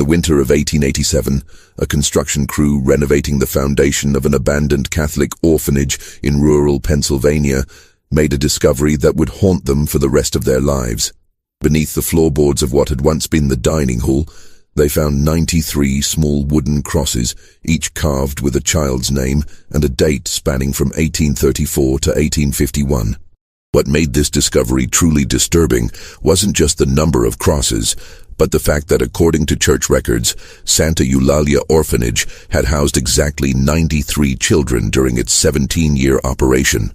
winter of 1887, a construction crew renovating the foundation of an abandoned Catholic orphanage in rural Pennsylvania made a discovery that would haunt them for the rest of their lives. Beneath the floorboards of what had once been the dining hall, they found 93 small wooden crosses, each carved with a child's name and a date spanning from 1834 to 1851. What made this discovery truly disturbing wasn't just the number of crosses, but the fact that according to church records, Santa Eulalia Orphanage had housed exactly 93 children during its 17-year operation.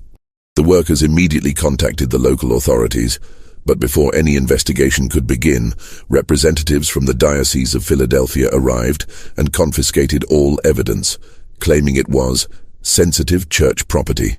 The workers immediately contacted the local authorities, but before any investigation could begin, representatives from the Diocese of Philadelphia arrived and confiscated all evidence, claiming it was sensitive church property.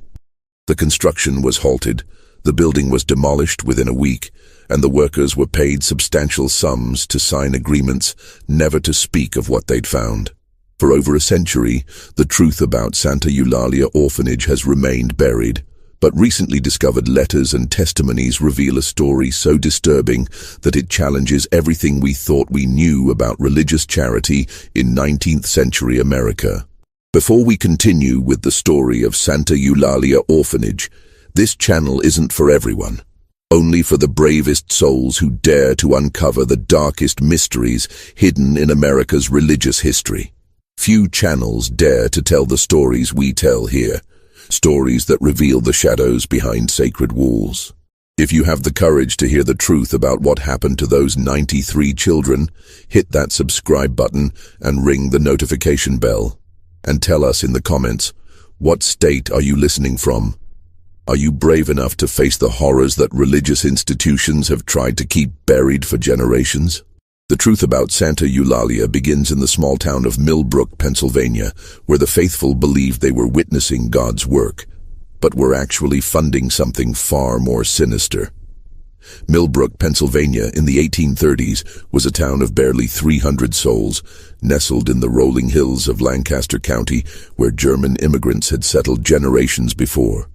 The construction was halted, the building was demolished within a week, and the workers were paid substantial sums to sign agreements never to speak of what they'd found. For over a century, the truth about Santa Eulalia Orphanage has remained buried, but recently discovered letters and testimonies reveal a story so disturbing that it challenges everything we thought we knew about religious charity in 19th century America. Before we continue with the story of Santa Eulalia Orphanage, this channel isn't for everyone. Only for the bravest souls who dare to uncover the darkest mysteries hidden in America's religious history. Few channels dare to tell the stories we tell here, stories that reveal the shadows behind sacred walls. If you have the courage to hear the truth about what happened to those 93 children, hit that subscribe button and ring the notification bell. And tell us in the comments, what state are you listening from? Are you brave enough to face the horrors that religious institutions have tried to keep buried for generations? The truth about Santa Eulalia begins in the small town of Millbrook, Pennsylvania, where the faithful believed they were witnessing God's work, but were actually funding something far more sinister. Millbrook, Pennsylvania, in the 1830s, was a town of barely 300 souls, nestled in the rolling hills of Lancaster County, where German immigrants had settled generations before.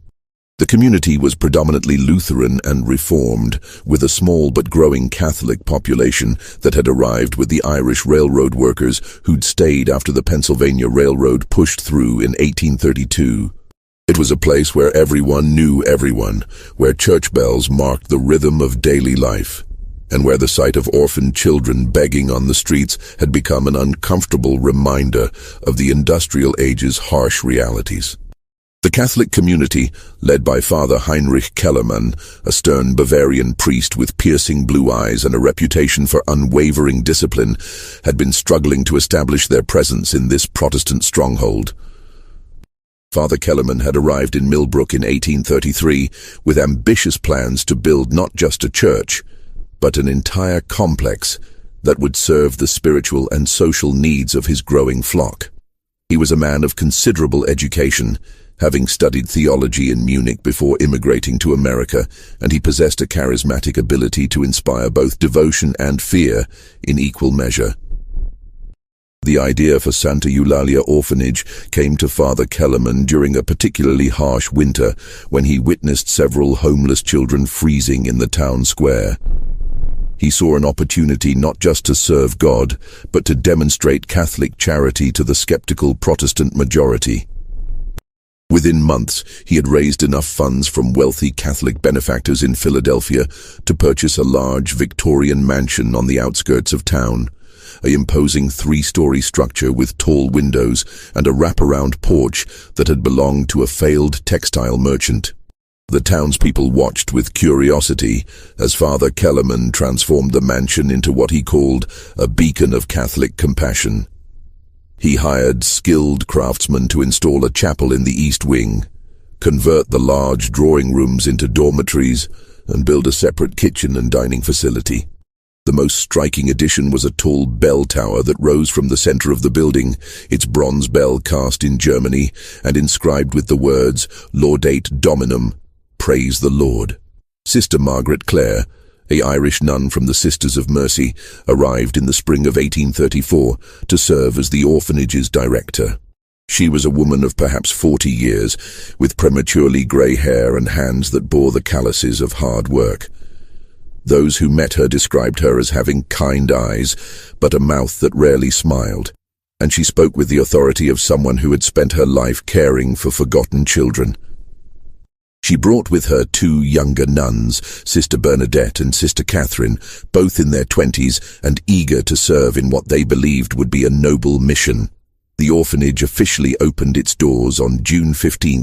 The community was predominantly Lutheran and Reformed, with a small but growing Catholic population that had arrived with the Irish railroad workers who'd stayed after the Pennsylvania Railroad pushed through in 1832. It was a place where everyone knew everyone, where church bells marked the rhythm of daily life, and where the sight of orphaned children begging on the streets had become an uncomfortable reminder of the industrial age's harsh realities. The Catholic community, led by Father Heinrich Kellermann, a stern Bavarian priest with piercing blue eyes and a reputation for unwavering discipline, had been struggling to establish their presence in this Protestant stronghold. Father Kellermann had arrived in Millbrook in 1833 with ambitious plans to build not just a church, but an entire complex that would serve the spiritual and social needs of his growing flock. He was a man of considerable education, having studied theology in Munich before immigrating to America, and he possessed a charismatic ability to inspire both devotion and fear in equal measure. The idea for Santa Eulalia Orphanage came to Father Kellermann during a particularly harsh winter when he witnessed several homeless children freezing in the town square. He saw an opportunity not just to serve God, but to demonstrate Catholic charity to the skeptical Protestant majority. Within months, he had raised enough funds from wealthy Catholic benefactors in Philadelphia to purchase a large Victorian mansion on the outskirts of town, an imposing 3-story structure with tall windows and a wraparound porch that had belonged to a failed textile merchant. The townspeople watched with curiosity as Father Kellermann transformed the mansion into what he called a beacon of Catholic compassion. He hired skilled craftsmen to install a chapel in the East Wing, convert the large drawing rooms into dormitories, and build a separate kitchen and dining facility. The most striking addition was a tall bell tower that rose from the center of the building, its bronze bell cast in Germany and inscribed with the words, "Laudate Dominum," praise the Lord. Sister Margaret Clare, an Irish nun from the Sisters of Mercy, arrived in the spring of 1834 to serve as the orphanage's director. She was a woman of perhaps 40 years, with prematurely grey hair and hands that bore the calluses of hard work. Those who met her described her as having kind eyes, but a mouth that rarely smiled, and she spoke with the authority of someone who had spent her life caring for forgotten children. She brought with her 2 younger nuns, Sister Bernadette and Sister Catherine, both in their 20s and eager to serve in what they believed would be a noble mission. The orphanage officially opened its doors on June 15,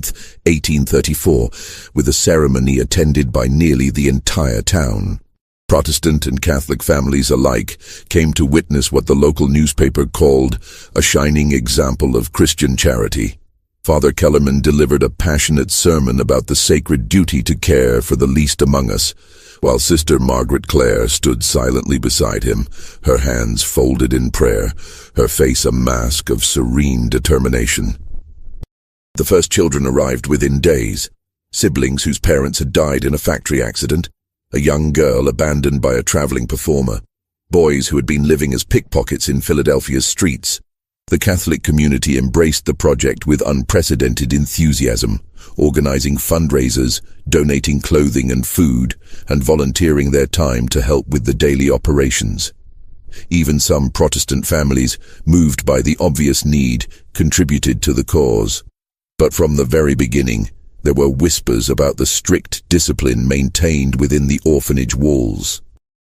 1834, with a ceremony attended by nearly the entire town. Protestant and Catholic families alike came to witness what the local newspaper called a shining example of Christian charity. Father Kellerman delivered a passionate sermon about the sacred duty to care for the least among us, while Sister Margaret Clare stood silently beside him, her hands folded in prayer, her face a mask of serene determination. The first children arrived within days, siblings whose parents had died in a factory accident, a young girl abandoned by a traveling performer, boys who had been living as pickpockets in Philadelphia's streets. The Catholic community embraced the project with unprecedented enthusiasm, organizing fundraisers, donating clothing and food, and volunteering their time to help with the daily operations. Even some Protestant families, moved by the obvious need, contributed to the cause. But from the very beginning, there were whispers about the strict discipline maintained within the orphanage walls.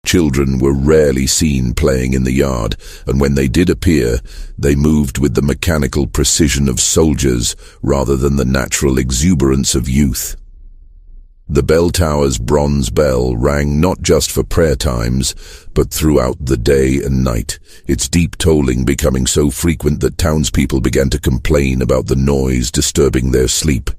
Children were rarely seen playing in the yard, and when they did appear, they moved with the mechanical precision of soldiers rather than the natural exuberance of youth. The bell tower's bronze bell rang not just for prayer times, but throughout the day and night, its deep tolling becoming so frequent that townspeople began to complain about the noise disturbing their sleep.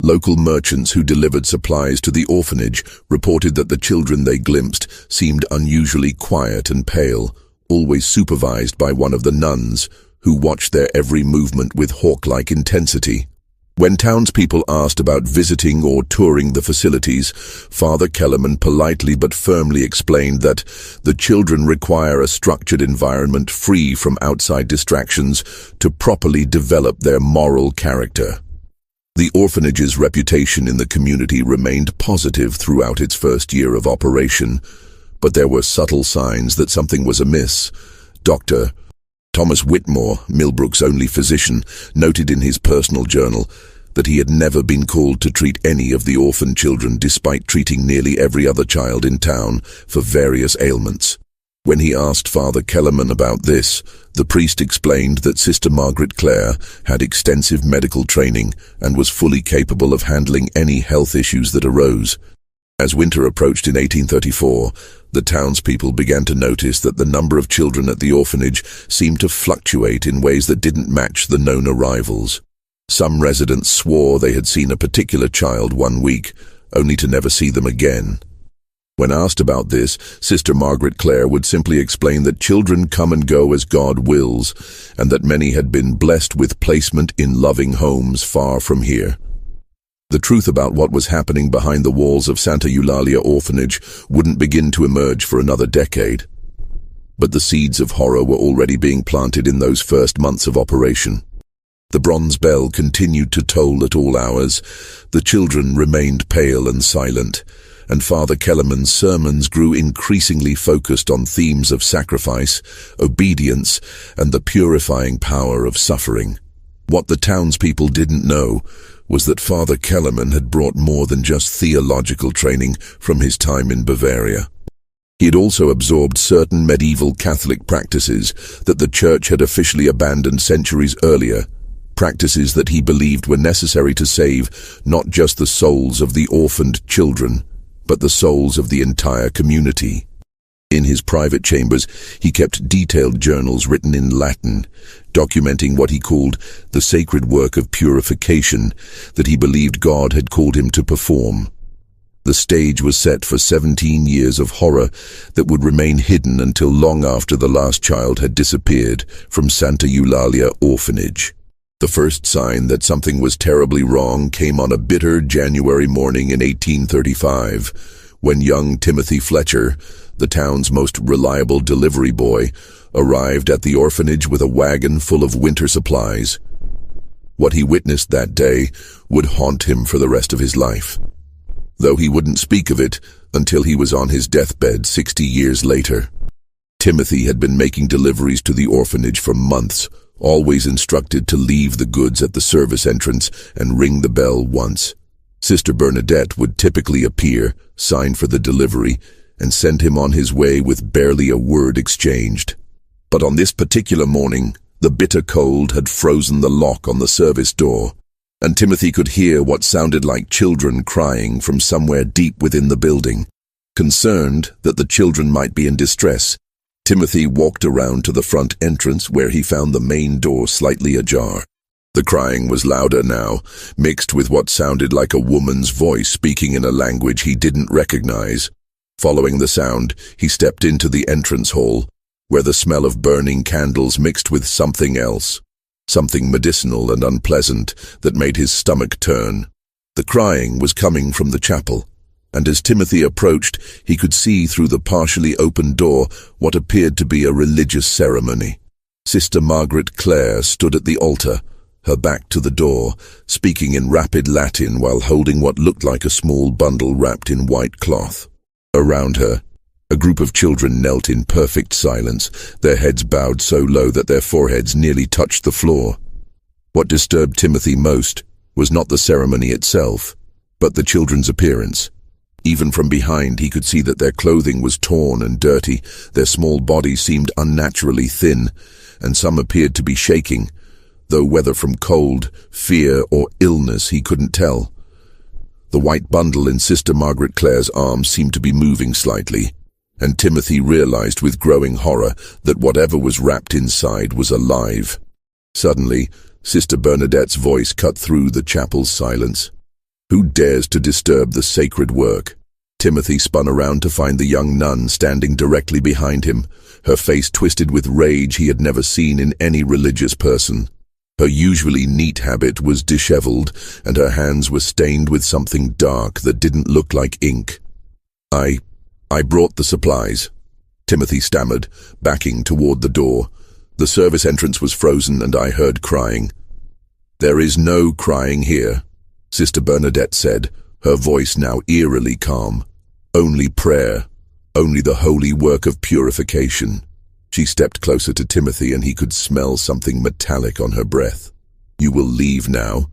Local merchants who delivered supplies to the orphanage reported that the children they glimpsed seemed unusually quiet and pale, always supervised by one of the nuns, who watched their every movement with hawk-like intensity. When townspeople asked about visiting or touring the facilities, Father Kellerman politely but firmly explained that the children require a structured environment free from outside distractions to properly develop their moral character. The orphanage's reputation in the community remained positive throughout its first year of operation, but there were subtle signs that something was amiss. Dr. Thomas Whitmore, Millbrook's only physician, noted in his personal journal that he had never been called to treat any of the orphan children despite treating nearly every other child in town for various ailments. When he asked Father Kellerman about this, the priest explained that Sister Margaret Clare had extensive medical training and was fully capable of handling any health issues that arose. As winter approached in 1834, the townspeople began to notice that the number of children at the orphanage seemed to fluctuate in ways that didn't match the known arrivals. Some residents swore they had seen a particular child one week, only to never see them again. When asked about this, Sister Margaret Clare would simply explain that children come and go as God wills, and that many had been blessed with placement in loving homes far from here. The truth about what was happening behind the walls of Santa Eulalia Orphanage wouldn't begin to emerge for another decade. But the seeds of horror were already being planted in those first months of operation. The bronze bell continued to toll at all hours, the children remained pale and silent, and Father Kellerman's sermons grew increasingly focused on themes of sacrifice, obedience, and the purifying power of suffering. What the townspeople didn't know was that Father Kellerman had brought more than just theological training from his time in Bavaria. He had also absorbed certain medieval Catholic practices that the Church had officially abandoned centuries earlier, practices that he believed were necessary to save not just the souls of the orphaned children, but the souls of the entire community. In his private chambers, he kept detailed journals written in Latin, documenting what he called the sacred work of purification that he believed God had called him to perform. The stage was set for 17 years of horror that would remain hidden until long after the last child had disappeared from Santa Eulalia Orphanage. The first sign that something was terribly wrong came on a bitter January morning in 1835, when young Timothy Fletcher, the town's most reliable delivery boy, arrived at the orphanage with a wagon full of winter supplies. What he witnessed that day would haunt him for the rest of his life. Though he wouldn't speak of it, until he was on his deathbed 60 years later. Timothy had been making deliveries to the orphanage for months, always instructed to leave the goods at the service entrance and ring the bell once. Sister Bernadette would typically appear, sign for the delivery, and send him on his way with barely a word exchanged. But on this particular morning, the bitter cold had frozen the lock on the service door, and Timothy could hear what sounded like children crying from somewhere deep within the building. Concerned that the children might be in distress, Timothy walked around to the front entrance where he found the main door slightly ajar. The crying was louder now, mixed with what sounded like a woman's voice speaking in a language he didn't recognize. Following the sound, he stepped into the entrance hall, where the smell of burning candles mixed with something else, something medicinal and unpleasant that made his stomach turn. The crying was coming from the chapel, and as Timothy approached, he could see through the partially open door what appeared to be a religious ceremony. Sister Margaret Clare stood at the altar, her back to the door, speaking in rapid Latin while holding what looked like a small bundle wrapped in white cloth. Around her, a group of children knelt in perfect silence, their heads bowed so low that their foreheads nearly touched the floor. What disturbed Timothy most was not the ceremony itself, but the children's appearance. Even from behind, he could see that their clothing was torn and dirty, their small bodies seemed unnaturally thin, and some appeared to be shaking, though whether from cold, fear, or illness he couldn't tell. The white bundle in Sister Margaret Clare's arms seemed to be moving slightly, and Timothy realized with growing horror that whatever was wrapped inside was alive. Suddenly, Sister Bernadette's voice cut through the chapel's silence. "Who dares to disturb the sacred work?" Timothy spun around to find the young nun standing directly behind him, her face twisted with rage he had never seen in any religious person. Her usually neat habit was disheveled, and her hands were stained with something dark that didn't look like ink. I brought the supplies," Timothy stammered, backing toward the door. The service entrance was frozen and I heard crying. "There is no crying here," Sister Bernadette said, her voice now eerily calm. "Only prayer, only the holy work of purification." She stepped closer to Timothy and he could smell something metallic on her breath. "You will leave now,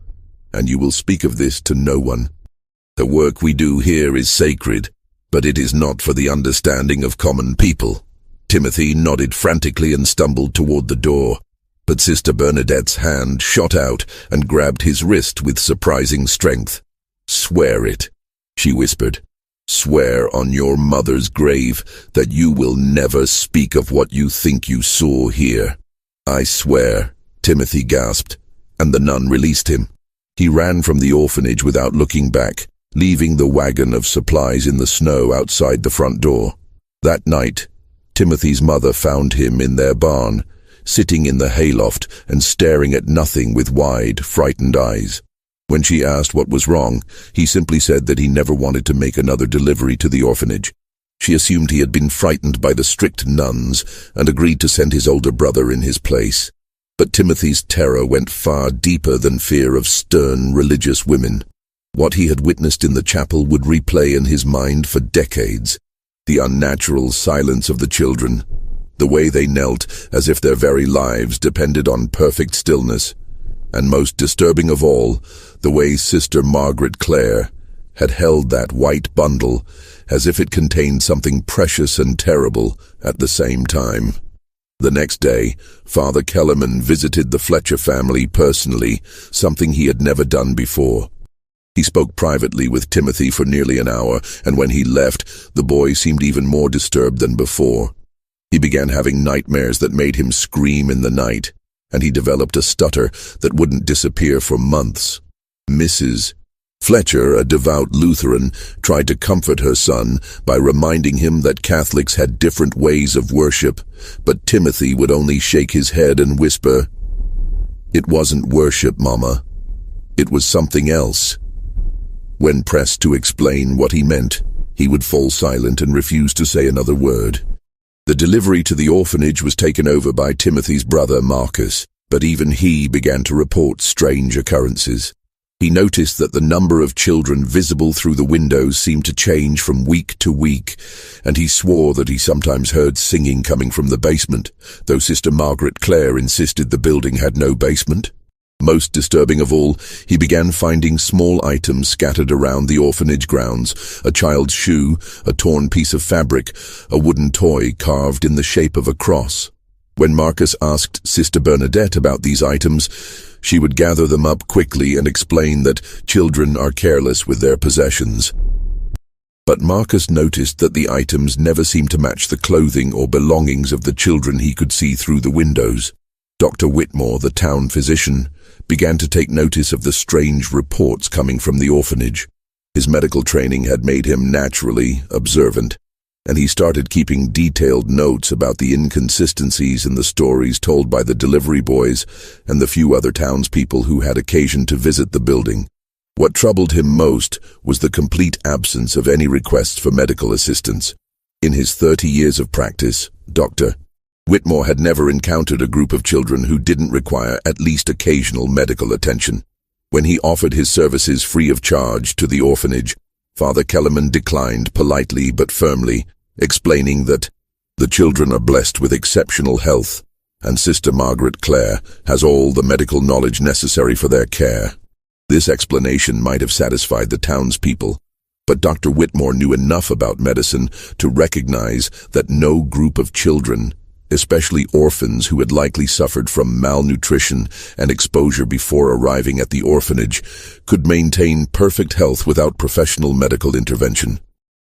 and you will speak of this to no one. The work we do here is sacred, but it is not for the understanding of common people." Timothy nodded frantically and stumbled toward the door, but Sister Bernadette's hand shot out and grabbed his wrist with surprising strength. "Swear it," she whispered. "Swear on your mother's grave that you will never speak of what you think you saw here." "I swear," Timothy gasped, and the nun released him. He ran from the orphanage without looking back, leaving the wagon of supplies in the snow outside the front door. That night, Timothy's mother found him in their barn, sitting in the hayloft and staring at nothing with wide, frightened eyes. When she asked what was wrong, he simply said that he never wanted to make another delivery to the orphanage. She assumed he had been frightened by the strict nuns and agreed to send his older brother in his place. But Timothy's terror went far deeper than fear of stern religious women. What he had witnessed in the chapel would replay in his mind for decades. The unnatural silence of the children, the way they knelt as if their very lives depended on perfect stillness, and most disturbing of all, the way Sister Margaret Clare had held that white bundle as if it contained something precious and terrible at the same time. The next day, Father Kellerman visited the Fletcher family personally, something he had never done before. He spoke privately with Timothy for nearly an hour, and when he left, the boy seemed even more disturbed than before. He began having nightmares that made him scream in the night, and he developed a stutter that wouldn't disappear for months. Mrs. Fletcher, a devout Lutheran, tried to comfort her son by reminding him that Catholics had different ways of worship, but Timothy would only shake his head and whisper, "It wasn't worship, Mama. It was something else." When pressed to explain what he meant, he would fall silent and refuse to say another word. The delivery to the orphanage was taken over by Timothy's brother Marcus, but even he began to report strange occurrences. He noticed that the number of children visible through the windows seemed to change from week to week, and he swore that he sometimes heard singing coming from the basement, though Sister Margaret Clare insisted the building had no basement. Most disturbing of all, he began finding small items scattered around the orphanage grounds: a child's shoe, a torn piece of fabric, a wooden toy carved in the shape of a cross. When Marcus asked Sister Bernadette about these items, she would gather them up quickly and explain that children are careless with their possessions. But Marcus noticed that the items never seemed to match the clothing or belongings of the children he could see through the windows. Dr. Whitmore, the town physician, began to take notice of the strange reports coming from the orphanage. His medical training had made him naturally observant, and he started keeping detailed notes about the inconsistencies in the stories told by the delivery boys and the few other townspeople who had occasion to visit the building. What troubled him most was the complete absence of any requests for medical assistance. In his 30 years of practice, Dr. Whitmore had never encountered a group of children who didn't require at least occasional medical attention. When he offered his services free of charge to the orphanage, Father Kellerman declined politely but firmly, explaining that the children are blessed with exceptional health, and Sister Margaret Clare has all the medical knowledge necessary for their care. This explanation might have satisfied the townspeople, but Dr. Whitmore knew enough about medicine to recognize that no group of children, especially orphans who had likely suffered from malnutrition and exposure before arriving at the orphanage, could maintain perfect health without professional medical intervention.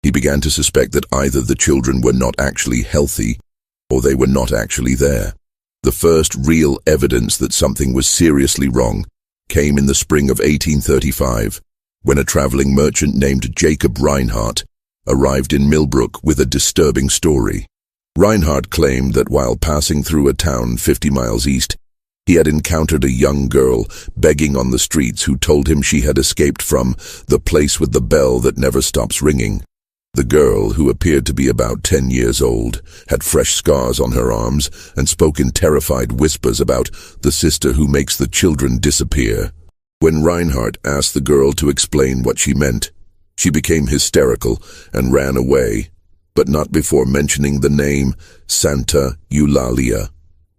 He began to suspect that either the children were not actually healthy, or they were not actually there. The first real evidence that something was seriously wrong came in the spring of 1835, when a traveling merchant named Jacob Reinhardt arrived in Millbrook with a disturbing story. Reinhardt claimed that while passing through a town 50 miles east, he had encountered a young girl begging on the streets who told him she had escaped from the place with the bell that never stops ringing. The girl, who appeared to be about 10 years old, had fresh scars on her arms and spoke in terrified whispers about the sister who makes the children disappear. When Reinhardt asked the girl to explain what she meant, she became hysterical and ran away, but not before mentioning the name Santa Eulalia.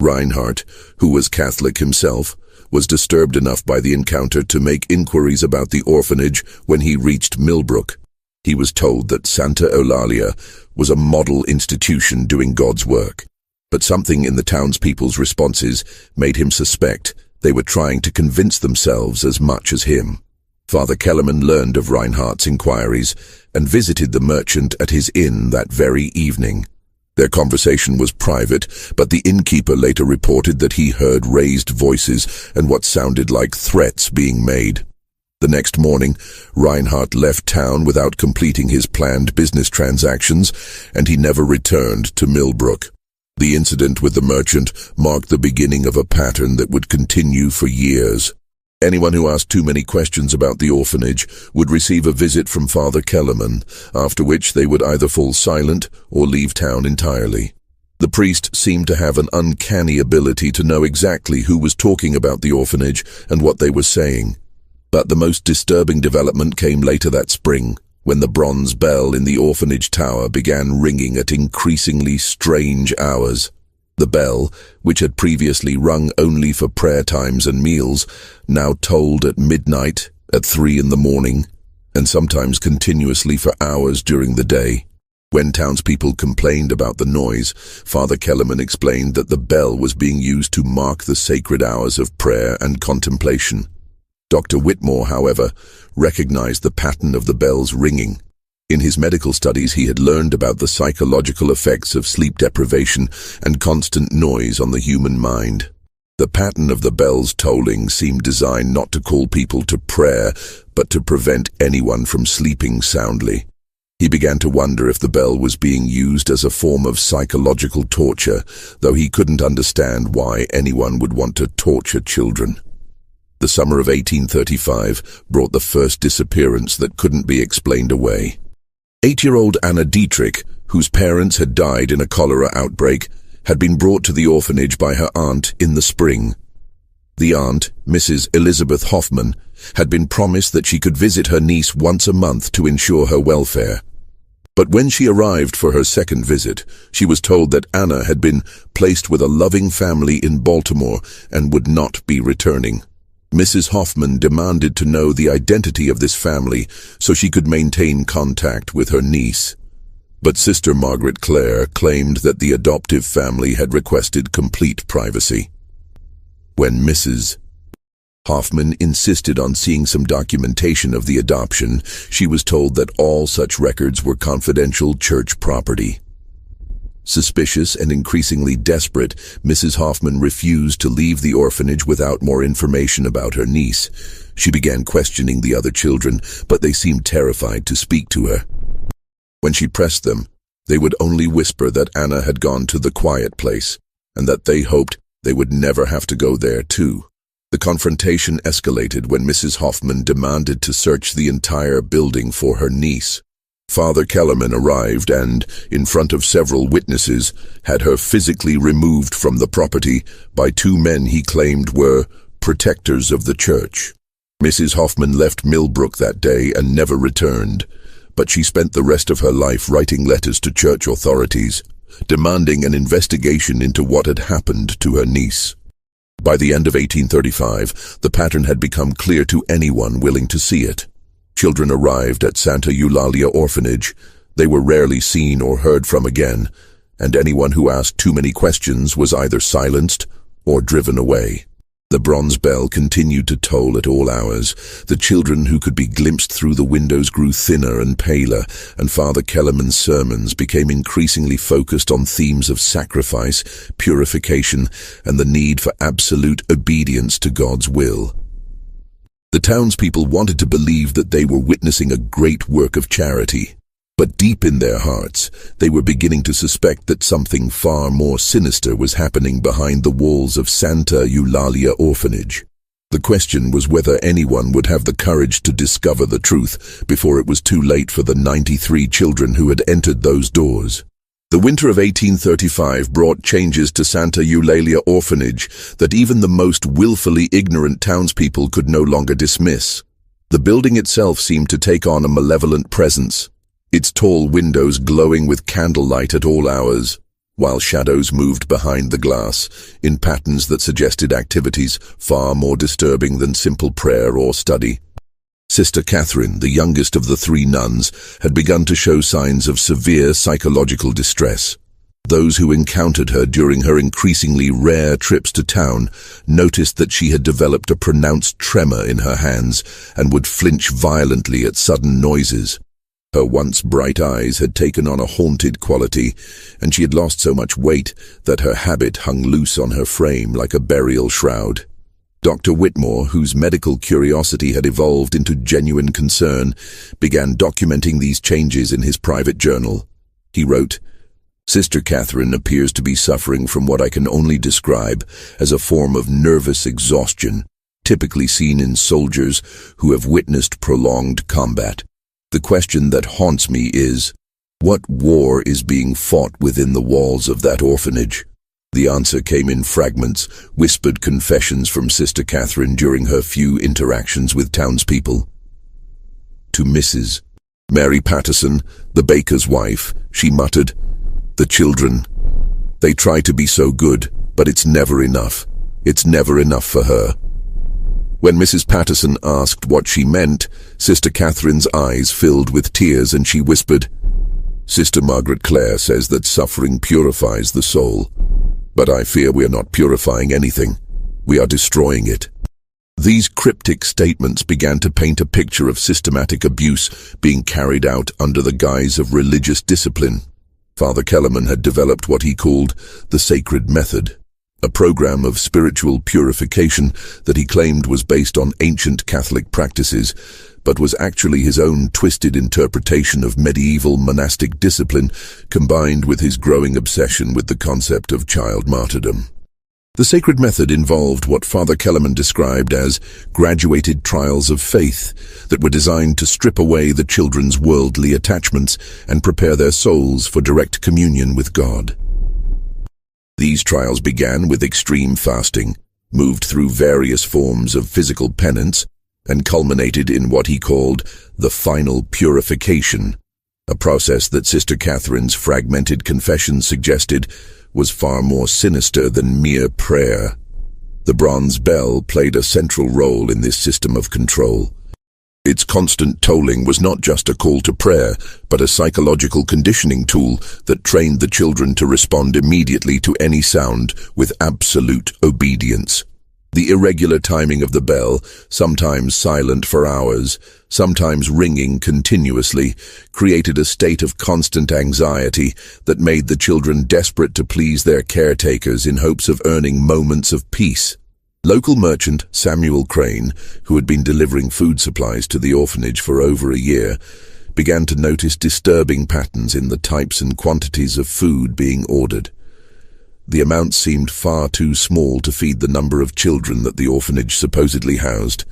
Reinhardt, who was Catholic himself, was disturbed enough by the encounter to make inquiries about the orphanage when he reached Millbrook. He was told that Santa Eulalia was a model institution doing God's work, but something in the townspeople's responses made him suspect they were trying to convince themselves as much as him. Father Kellerman learned of Reinhardt's inquiries and visited the merchant at his inn that very evening. Their conversation was private, but the innkeeper later reported that he heard raised voices and what sounded like threats being made. The next morning, Reinhardt left town without completing his planned business transactions, and he never returned to Millbrook. The incident with the merchant marked the beginning of a pattern that would continue for years. Anyone who asked too many questions about the orphanage would receive a visit from Father Kellerman, after which they would either fall silent or leave town entirely. The priest seemed to have an uncanny ability to know exactly who was talking about the orphanage and what they were saying. But the most disturbing development came later that spring, when the bronze bell in the orphanage tower began ringing at increasingly strange hours. The bell, which had previously rung only for prayer times and meals, now tolled at midnight, at 3 in the morning, and sometimes continuously for hours during the day. When townspeople complained about the noise, Father Kellerman explained that the bell was being used to mark the sacred hours of prayer and contemplation. Dr. Whitmore, however, recognized the pattern of the bell's ringing. In his medical studies, he had learned about the psychological effects of sleep deprivation and constant noise on the human mind. The pattern of the bell's tolling seemed designed not to call people to prayer, but to prevent anyone from sleeping soundly. He began to wonder if the bell was being used as a form of psychological torture, though he couldn't understand why anyone would want to torture children. The summer of 1835 brought the first disappearance that couldn't be explained away. 8-year-old Anna Dietrich, whose parents had died in a cholera outbreak, had been brought to the orphanage by her aunt in the spring. The aunt, Mrs. Elizabeth Hoffman, had been promised that she could visit her niece once a month to ensure her welfare. But when she arrived for her second visit, she was told that Anna had been placed with a loving family in Baltimore and would not be returning. Mrs. Hoffman demanded to know the identity of this family so she could maintain contact with her niece. But Sister Margaret Clare claimed that the adoptive family had requested complete privacy. When Mrs. Hoffman insisted on seeing some documentation of the adoption, she was told that all such records were confidential church property. Suspicious and increasingly desperate, Mrs. Hoffman refused to leave the orphanage without more information about her niece. She began questioning the other children, but they seemed terrified to speak to her. When she pressed them, they would only whisper that Anna had gone to the quiet place, and that they hoped they would never have to go there too. The confrontation escalated when Mrs. Hoffman demanded to search the entire building for her niece. Father Kellerman arrived and, in front of several witnesses, had her physically removed from the property by two men he claimed were protectors of the church. Mrs. Hoffman left Millbrook that day and never returned, but she spent the rest of her life writing letters to church authorities, demanding an investigation into what had happened to her niece. By the end of 1835, the pattern had become clear to anyone willing to see it. Children arrived at Santa Eulalia Orphanage. They were rarely seen or heard from again, and anyone who asked too many questions was either silenced or driven away. The bronze bell continued to toll at all hours. The children who could be glimpsed through the windows grew thinner and paler, and Father Kellerman's sermons became increasingly focused on themes of sacrifice, purification, and the need for absolute obedience to God's will. The townspeople wanted to believe that they were witnessing a great work of charity, but deep in their hearts, they were beginning to suspect that something far more sinister was happening behind the walls of Santa Eulalia Orphanage. The question was whether anyone would have the courage to discover the truth before it was too late for the 93 children who had entered those doors. The winter of 1835 brought changes to Santa Eulalia Orphanage that even the most willfully ignorant townspeople could no longer dismiss. The building itself seemed to take on a malevolent presence, its tall windows glowing with candlelight at all hours, while shadows moved behind the glass in patterns that suggested activities far more disturbing than simple prayer or study. Sister Catherine, the youngest of the three nuns, had begun to show signs of severe psychological distress. Those who encountered her during her increasingly rare trips to town noticed that she had developed a pronounced tremor in her hands and would flinch violently at sudden noises. Her once bright eyes had taken on a haunted quality, and she had lost so much weight that her habit hung loose on her frame like a burial shroud. Dr. Whitmore, whose medical curiosity had evolved into genuine concern, began documenting these changes in his private journal. He wrote, "Sister Catherine appears to be suffering from what I can only describe as a form of nervous exhaustion, typically seen in soldiers who have witnessed prolonged combat. The question that haunts me is, what war is being fought within the walls of that orphanage?" The answer came in fragments, whispered confessions from Sister Catherine during her few interactions with townspeople. To Mrs. Mary Patterson, the baker's wife, she muttered, "The children, they try to be so good, but it's never enough. It's never enough for her." When Mrs. Patterson asked what she meant, Sister Catherine's eyes filled with tears and she whispered, "Sister Margaret Clare says that suffering purifies the soul, but I fear we are not purifying anything. We are destroying it." These cryptic statements began to paint a picture of systematic abuse being carried out under the guise of religious discipline. Father Kellerman had developed what he called the sacred method, a program of spiritual purification that he claimed was based on ancient Catholic practices, but was actually his own twisted interpretation of medieval monastic discipline, combined with his growing obsession with the concept of child martyrdom. The sacred method involved what Father Kellerman described as graduated trials of faith that were designed to strip away the children's worldly attachments and prepare their souls for direct communion with God. These trials began with extreme fasting, moved through various forms of physical penance, and culminated in what he called the final purification, a process that Sister Catherine's fragmented confession suggested was far more sinister than mere prayer. The bronze bell played a central role in this system of control. Its constant tolling was not just a call to prayer, but a psychological conditioning tool that trained the children to respond immediately to any sound with absolute obedience. The irregular timing of the bell, sometimes silent for hours, sometimes ringing continuously, created a state of constant anxiety that made the children desperate to please their caretakers in hopes of earning moments of peace. Local merchant Samuel Crane, who had been delivering food supplies to the orphanage for over a year, began to notice disturbing patterns in the types and quantities of food being ordered. The amounts seemed far too small to feed the number of children that the orphanage supposedly housed,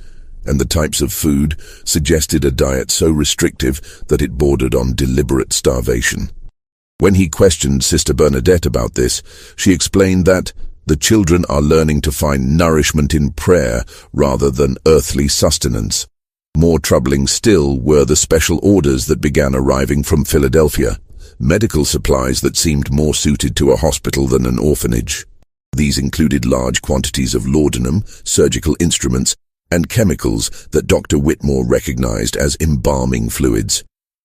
and the types of food suggested a diet so restrictive that it bordered on deliberate starvation. When he questioned Sister Bernadette about this, she explained that the children are learning to find nourishment in prayer rather than earthly sustenance. More troubling still were the special orders that began arriving from Philadelphia, medical supplies that seemed more suited to a hospital than an orphanage. These included large quantities of laudanum, surgical instruments, and chemicals that Dr. Whitmore recognized as embalming fluids.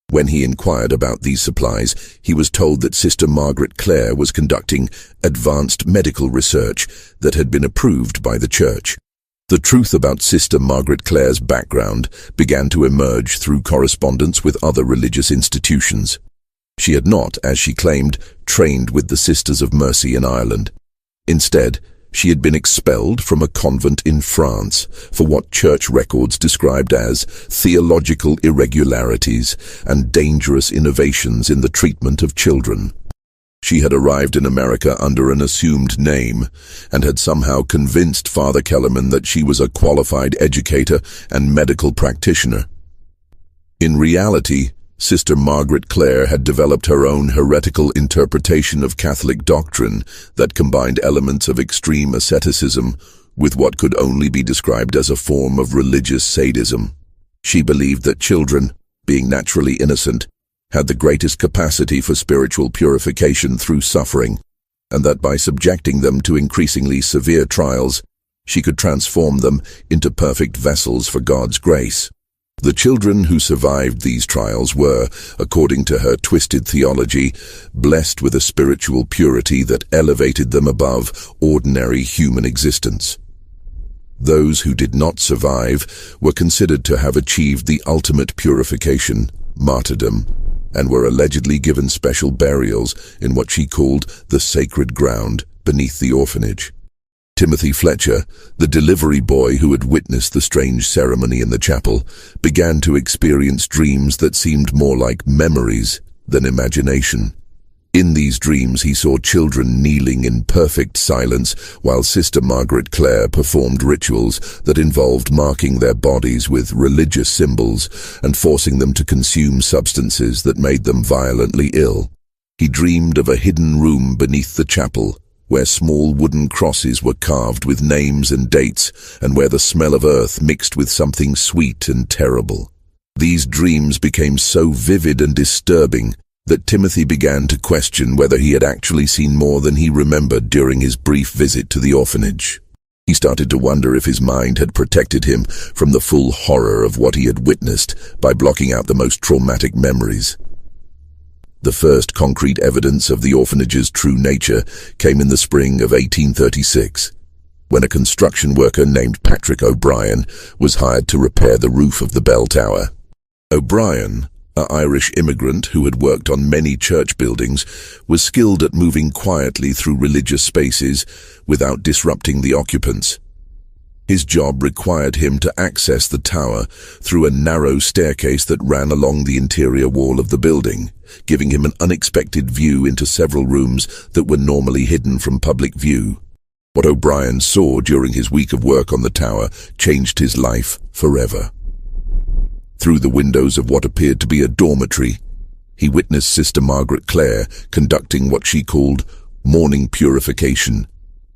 When he inquired about these supplies, he was told that Sister Margaret Clare was conducting advanced medical research that had been approved by the church. The truth about Sister Margaret Clare's background began to emerge through correspondence with other religious institutions. She had not, as she claimed, trained with the Sisters of Mercy in Ireland. Instead, she had been expelled from a convent in France for what church records described as theological irregularities and dangerous innovations in the treatment of children. She had arrived in America under an assumed name and had somehow convinced Father Kellerman that she was a qualified educator and medical practitioner. In reality, Sister Margaret Clare had developed her own heretical interpretation of Catholic doctrine that combined elements of extreme asceticism with what could only be described as a form of religious sadism. She believed that children, being naturally innocent, had the greatest capacity for spiritual purification through suffering, and that by subjecting them to increasingly severe trials, she could transform them into perfect vessels for God's grace. The children who survived these trials were, according to her twisted theology, blessed with a spiritual purity that elevated them above ordinary human existence. Those who did not survive were considered to have achieved the ultimate purification, martyrdom, and were allegedly given special burials in what she called the sacred ground beneath the orphanage. Timothy Fletcher, the delivery boy who had witnessed the strange ceremony in the chapel, began to experience dreams that seemed more like memories than imagination. In these dreams he saw children kneeling in perfect silence while Sister Margaret Clare performed rituals that involved marking their bodies with religious symbols and forcing them to consume substances that made them violently ill. He dreamed of a hidden room beneath the chapel, where small wooden crosses were carved with names and dates, and where the smell of earth mixed with something sweet and terrible. These dreams became so vivid and disturbing that Timothy began to question whether he had actually seen more than he remembered during his brief visit to the orphanage. He started to wonder if his mind had protected him from the full horror of what he had witnessed by blocking out the most traumatic memories. The first concrete evidence of the orphanage's true nature came in the spring of 1836, when a construction worker named Patrick O'Brien was hired to repair the roof of the bell tower. O'Brien, an Irish immigrant who had worked on many church buildings, was skilled at moving quietly through religious spaces without disrupting the occupants. His job required him to access the tower through a narrow staircase that ran along the interior wall of the building, giving him an unexpected view into several rooms that were normally hidden from public view. What O'Brien saw during his week of work on the tower changed his life forever. Through the windows of what appeared to be a dormitory, he witnessed Sister Margaret Clare conducting what she called morning purification,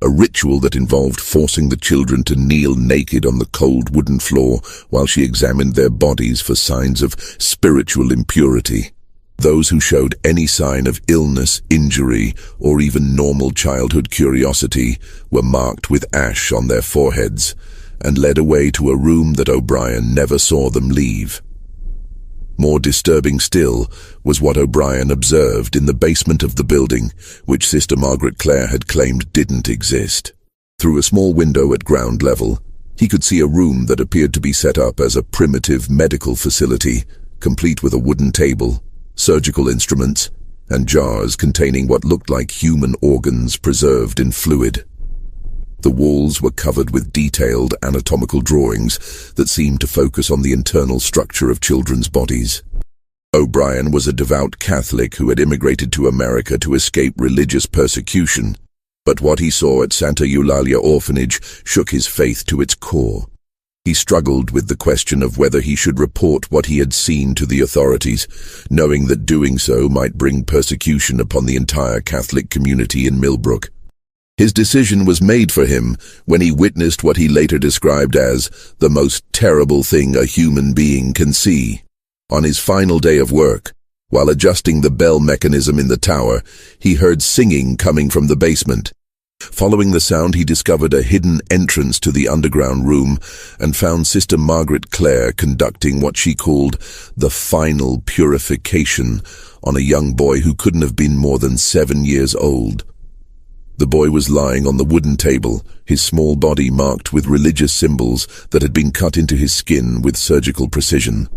a ritual that involved forcing the children to kneel naked on the cold wooden floor while she examined their bodies for signs of spiritual impurity. Those who showed any sign of illness, injury, or even normal childhood curiosity were marked with ash on their foreheads and led away to a room that O'Brien never saw them leave. More disturbing still was what O'Brien observed in the basement of the building, which Sister Margaret Clare had claimed didn't exist. Through a small window at ground level, he could see a room that appeared to be set up as a primitive medical facility, complete with a wooden table, surgical instruments, and jars containing what looked like human organs preserved in fluid. The walls were covered with detailed anatomical drawings that seemed to focus on the internal structure of children's bodies. O'Brien was a devout Catholic who had immigrated to America to escape religious persecution, but what he saw at Santa Eulalia Orphanage shook his faith to its core. He struggled with the question of whether he should report what he had seen to the authorities, knowing that doing so might bring persecution upon the entire Catholic community in Millbrook. His decision was made for him when he witnessed what he later described as the most terrible thing a human being can see. On his final day of work, while adjusting the bell mechanism in the tower, he heard singing coming from the basement. Following the sound, he discovered a hidden entrance to the underground room and found Sister Margaret Clare conducting what she called the final purification on a young boy who couldn't have been more than 7 years old. The boy was lying on the wooden table, his small body marked with religious symbols that had been cut into his skin with surgical precision.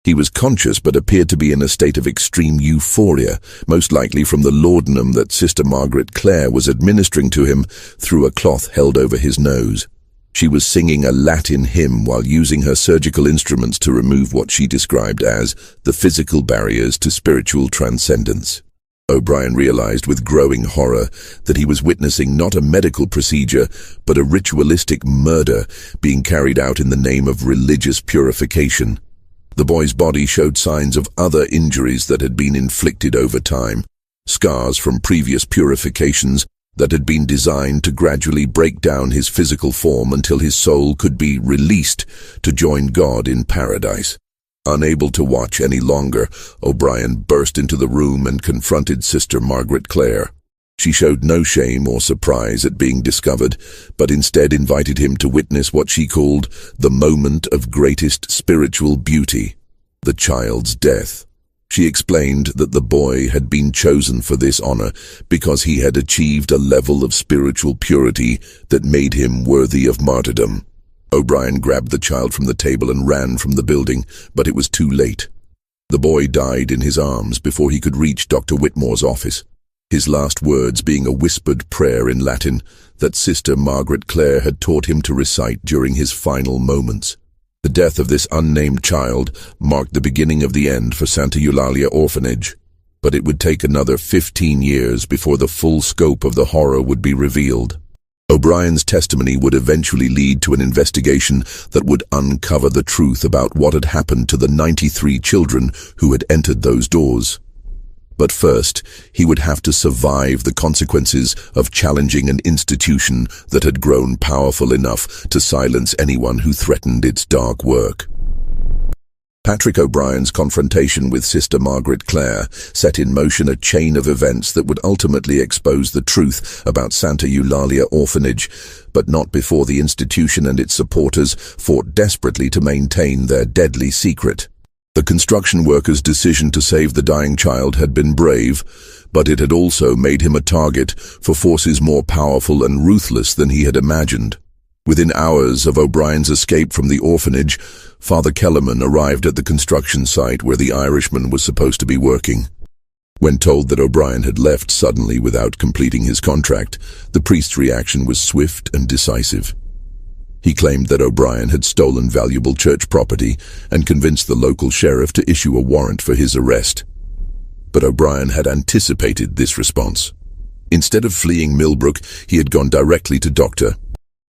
He was conscious but appeared to be in a state of extreme euphoria, most likely from the laudanum that Sister Margaret Clare was administering to him through a cloth held over his nose. She was singing a Latin hymn while using her surgical instruments to remove what she described as the physical barriers to spiritual transcendence. O'Brien realized with growing horror that he was witnessing not a medical procedure, but a ritualistic murder being carried out in the name of religious purification. The boy's body showed signs of other injuries that had been inflicted over time, scars from previous purifications that had been designed to gradually break down his physical form until his soul could be released to join God in paradise. Unable to watch any longer, O'Brien burst into the room and confronted Sister Margaret Clare. She showed no shame or surprise at being discovered, but instead invited him to witness what she called the moment of greatest spiritual beauty, the child's death. She explained that the boy had been chosen for this honor because he had achieved a level of spiritual purity that made him worthy of martyrdom. O'Brien grabbed the child from the table and ran from the building, but it was too late. The boy died in his arms before he could reach Dr. Whitmore's office, his last words being a whispered prayer in Latin that Sister Margaret Clare had taught him to recite during his final moments. The death of this unnamed child marked the beginning of the end for Santa Eulalia Orphanage, but it would take another 15 years before the full scope of the horror would be revealed. O'Brien's testimony would eventually lead to an investigation that would uncover the truth about what had happened to the 93 children who had entered those doors. But first, he would have to survive the consequences of challenging an institution that had grown powerful enough to silence anyone who threatened its dark work. Patrick O'Brien's confrontation with Sister Margaret Clare set in motion a chain of events that would ultimately expose the truth about Santa Eulalia Orphanage, but not before the institution and its supporters fought desperately to maintain their deadly secret. The construction workers' decision to save the dying child had been brave, but it had also made him a target for forces more powerful and ruthless than he had imagined. Within hours of O'Brien's escape from the orphanage, Father Kellerman arrived at the construction site where the Irishman was supposed to be working. When told that O'Brien had left suddenly without completing his contract, the priest's reaction was swift and decisive. He claimed that O'Brien had stolen valuable church property and convinced the local sheriff to issue a warrant for his arrest. But O'Brien had anticipated this response. Instead of fleeing Millbrook, he had gone directly to Dr.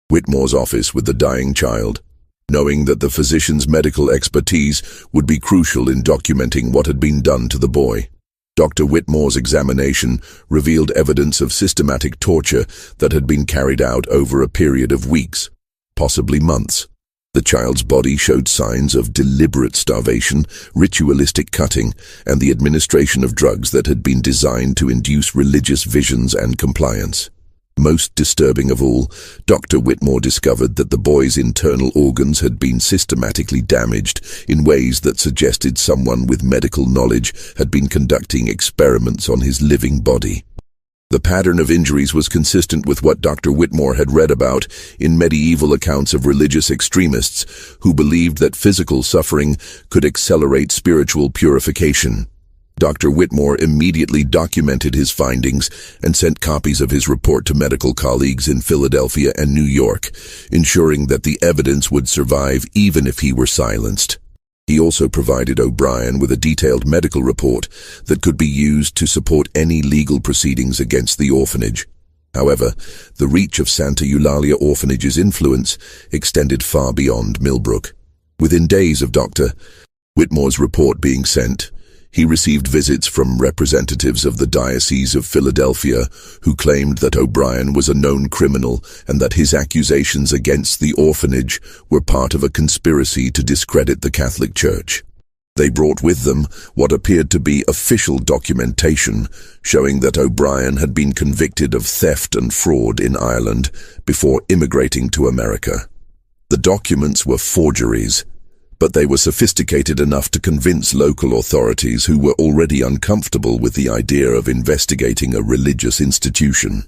Whitmore's office with the dying child, knowing that the physician's medical expertise would be crucial in documenting what had been done to the boy. Dr. Whitmore's examination revealed evidence of systematic torture that had been carried out over a period of weeks, possibly months. The child's body showed signs of deliberate starvation, ritualistic cutting, and the administration of drugs that had been designed to induce religious visions and compliance. Most disturbing of all, Dr. Whitmore discovered that the boy's internal organs had been systematically damaged in ways that suggested someone with medical knowledge had been conducting experiments on his living body. The pattern of injuries was consistent with what Dr. Whitmore had read about in medieval accounts of religious extremists who believed that physical suffering could accelerate spiritual purification. Dr. Whitmore immediately documented his findings and sent copies of his report to medical colleagues in Philadelphia and New York, ensuring that the evidence would survive even if he were silenced. He also provided O'Brien with a detailed medical report that could be used to support any legal proceedings against the orphanage. However, the reach of Santa Eulalia Orphanage's influence extended far beyond Millbrook. Within days of Dr. Whitmore's report being sent, he received visits from representatives of the Diocese of Philadelphia who claimed that O'Brien was a known criminal and that his accusations against the orphanage were part of a conspiracy to discredit the Catholic Church. They brought with them what appeared to be official documentation showing that O'Brien had been convicted of theft and fraud in Ireland before immigrating to America. The documents were forgeries, but they were sophisticated enough to convince local authorities who were already uncomfortable with the idea of investigating a religious institution.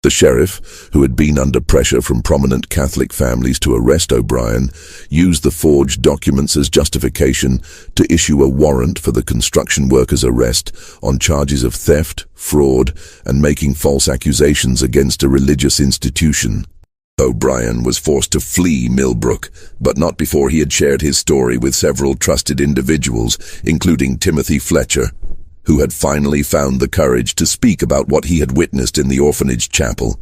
The sheriff, who had been under pressure from prominent Catholic families to arrest O'Brien, used the forged documents as justification to issue a warrant for the construction worker's arrest on charges of theft, fraud, and making false accusations against a religious institution. O'Brien was forced to flee Millbrook, but not before he had shared his story with several trusted individuals, including Timothy Fletcher, who had finally found the courage to speak about what he had witnessed in the orphanage chapel.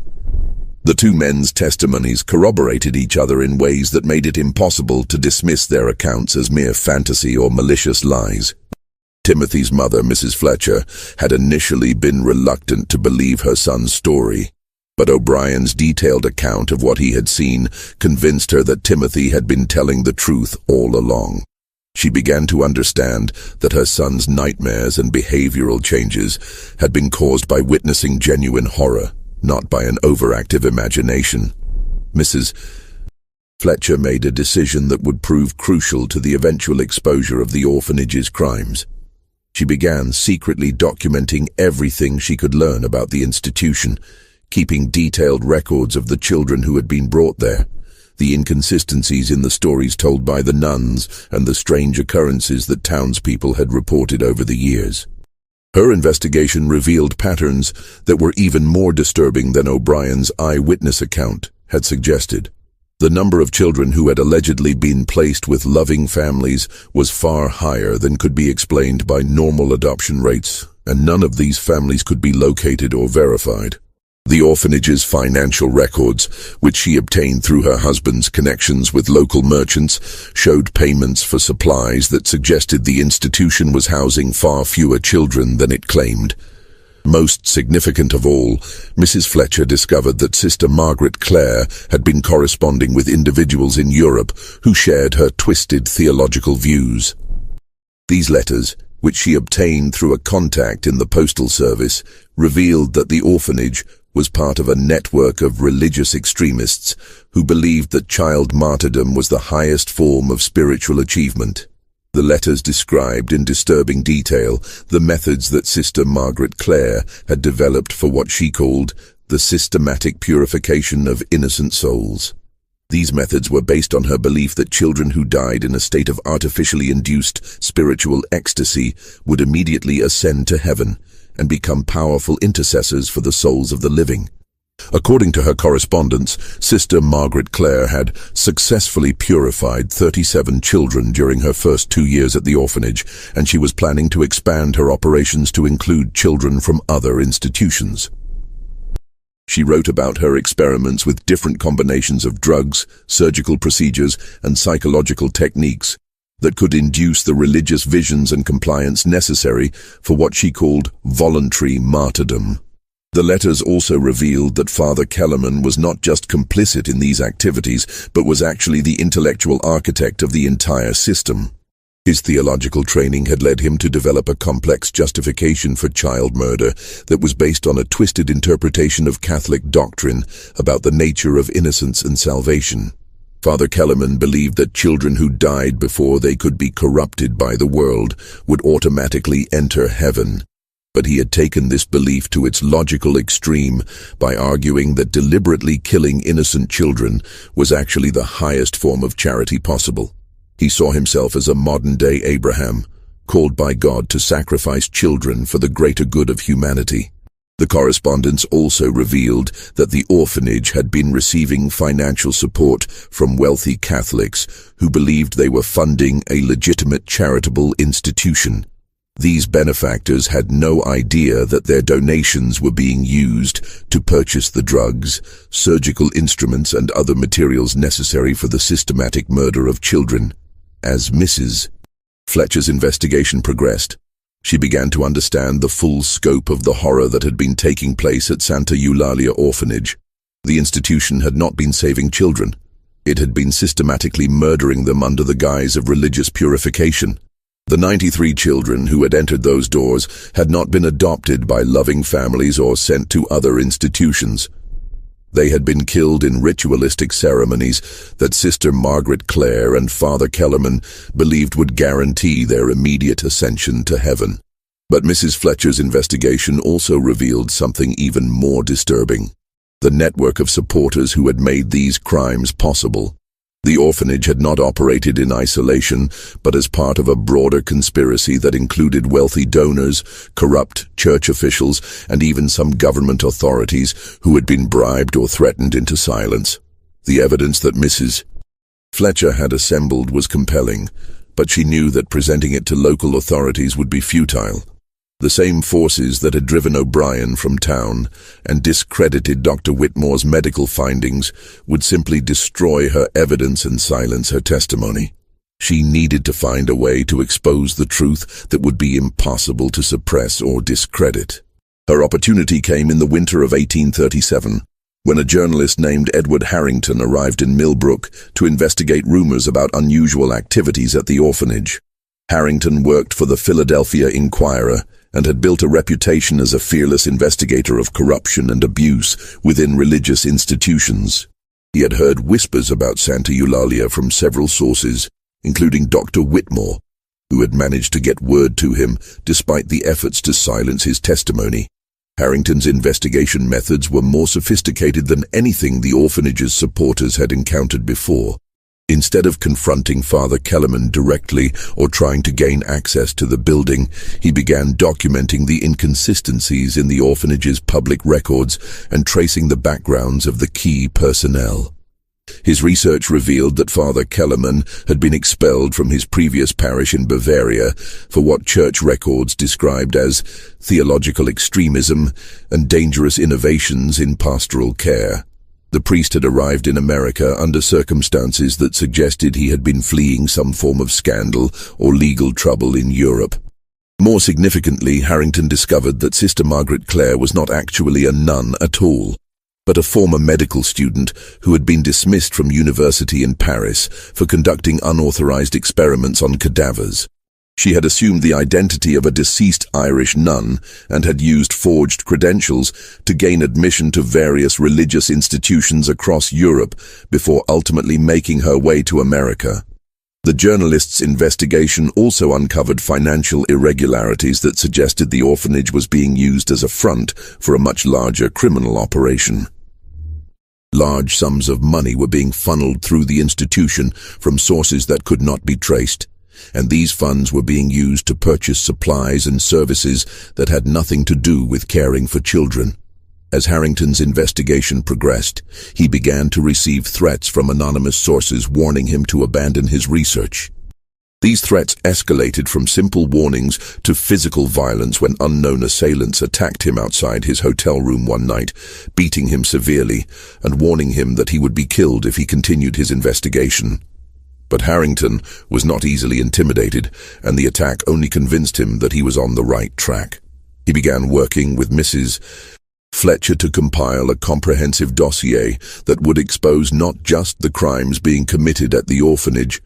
The two men's testimonies corroborated each other in ways that made it impossible to dismiss their accounts as mere fantasy or malicious lies. Timothy's mother, Mrs. Fletcher, had initially been reluctant to believe her son's story, but O'Brien's detailed account of what he had seen convinced her that Timothy had been telling the truth all along. She began to understand that her son's nightmares and behavioral changes had been caused by witnessing genuine horror, not by an overactive imagination. Mrs. Fletcher made a decision that would prove crucial to the eventual exposure of the orphanage's crimes. She began secretly documenting everything she could learn about the institution, keeping detailed records of the children who had been brought there, the inconsistencies in the stories told by the nuns, and the strange occurrences that townspeople had reported over the years. Her investigation revealed patterns that were even more disturbing than O'Brien's eyewitness account had suggested. The number of children who had allegedly been placed with loving families was far higher than could be explained by normal adoption rates, and none of these families could be located or verified. The orphanage's financial records, which she obtained through her husband's connections with local merchants, showed payments for supplies that suggested the institution was housing far fewer children than it claimed. Most significant of all, Mrs. Fletcher discovered that Sister Margaret Clare had been corresponding with individuals in Europe who shared her twisted theological views. These letters, which she obtained through a contact in the postal service, revealed that the orphanage was part of a network of religious extremists who believed that child martyrdom was the highest form of spiritual achievement. The letters described in disturbing detail the methods that Sister Margaret Clare had developed for what she called the systematic purification of innocent souls. These methods were based on her belief that children who died in a state of artificially induced spiritual ecstasy would immediately ascend to heaven and become powerful intercessors for the souls of the living. According to her correspondence, Sister Margaret Clare had successfully purified 37 children during her first 2 years at the orphanage, and she was planning to expand her operations to include children from other institutions. She wrote about her experiments with different combinations of drugs, surgical procedures, and psychological techniques, that could induce the religious visions and compliance necessary for what she called voluntary martyrdom. The letters also revealed that Father Kellerman was not just complicit in these activities, but was actually the intellectual architect of the entire system. His theological training had led him to develop a complex justification for child murder that was based on a twisted interpretation of Catholic doctrine about the nature of innocence and salvation. Father Kellerman believed that children who died before they could be corrupted by the world would automatically enter heaven. But he had taken this belief to its logical extreme by arguing that deliberately killing innocent children was actually the highest form of charity possible. He saw himself as a modern-day Abraham, called by God to sacrifice children for the greater good of humanity. The correspondence also revealed that the orphanage had been receiving financial support from wealthy Catholics who believed they were funding a legitimate charitable institution. These benefactors had no idea that their donations were being used to purchase the drugs, surgical instruments, and other materials necessary for the systematic murder of children. As Mrs. Fletcher's investigation progressed, she began to understand the full scope of the horror that had been taking place at Santa Eulalia Orphanage. The institution had not been saving children. It had been systematically murdering them under the guise of religious purification. The 93 children who had entered those doors had not been adopted by loving families or sent to other institutions. They had been killed in ritualistic ceremonies that Sister Margaret Clare and Father Kellerman believed would guarantee their immediate ascension to heaven. But Mrs. Fletcher's investigation also revealed something even more disturbing: the network of supporters who had made these crimes possible. The orphanage had not operated in isolation, but as part of a broader conspiracy that included wealthy donors, corrupt church officials, and even some government authorities who had been bribed or threatened into silence. The evidence that Mrs. Fletcher had assembled was compelling, but she knew that presenting it to local authorities would be futile. The same forces that had driven O'Brien from town and discredited Dr. Whitmore's medical findings would simply destroy her evidence and silence her testimony. She needed to find a way to expose the truth that would be impossible to suppress or discredit. Her opportunity came in the winter of 1837, when a journalist named Edward Harrington arrived in Millbrook to investigate rumors about unusual activities at the orphanage. Harrington worked for the Philadelphia Inquirer and had built a reputation as a fearless investigator of corruption and abuse within religious institutions. He had heard whispers about Santa Eulalia from several sources, including Dr. Whitmore, who had managed to get word to him despite the efforts to silence his testimony. Harrington's investigation methods were more sophisticated than anything the orphanage's supporters had encountered before. Instead of confronting Father Kellerman directly or trying to gain access to the building, he began documenting the inconsistencies in the orphanage's public records and tracing the backgrounds of the key personnel. His research revealed that Father Kellerman had been expelled from his previous parish in Bavaria for what church records described as theological extremism and dangerous innovations in pastoral care. The priest had arrived in America under circumstances that suggested he had been fleeing some form of scandal or legal trouble in Europe. More significantly, Harrington discovered that Sister Margaret Clare was not actually a nun at all, but a former medical student who had been dismissed from university in Paris for conducting unauthorized experiments on cadavers. She had assumed the identity of a deceased Irish nun and had used forged credentials to gain admission to various religious institutions across Europe before ultimately making her way to America. The journalist's investigation also uncovered financial irregularities that suggested the orphanage was being used as a front for a much larger criminal operation. Large sums of money were being funneled through the institution from sources that could not be traced, and these funds were being used to purchase supplies and services that had nothing to do with caring for children. As Harrington's investigation progressed, he began to receive threats from anonymous sources warning him to abandon his research. These threats escalated from simple warnings to physical violence when unknown assailants attacked him outside his hotel room one night, beating him severely and warning him that he would be killed if he continued his investigation. But Harrington was not easily intimidated, and the attack only convinced him that he was on the right track. He began working with Mrs. Fletcher to compile a comprehensive dossier that would expose not just the crimes being committed at the orphanage,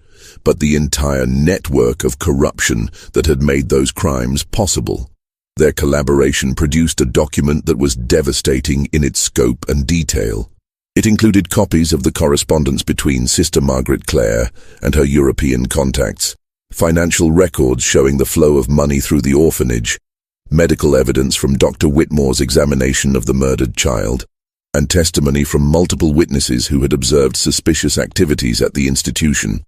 but the entire network of corruption that had made those crimes possible. Their collaboration produced a document that was devastating in its scope and detail. It included copies of the correspondence between Sister Margaret Clare and her European contacts, financial records showing the flow of money through the orphanage, medical evidence from Dr. Whitmore's examination of the murdered child, and testimony from multiple witnesses who had observed suspicious activities at the institution.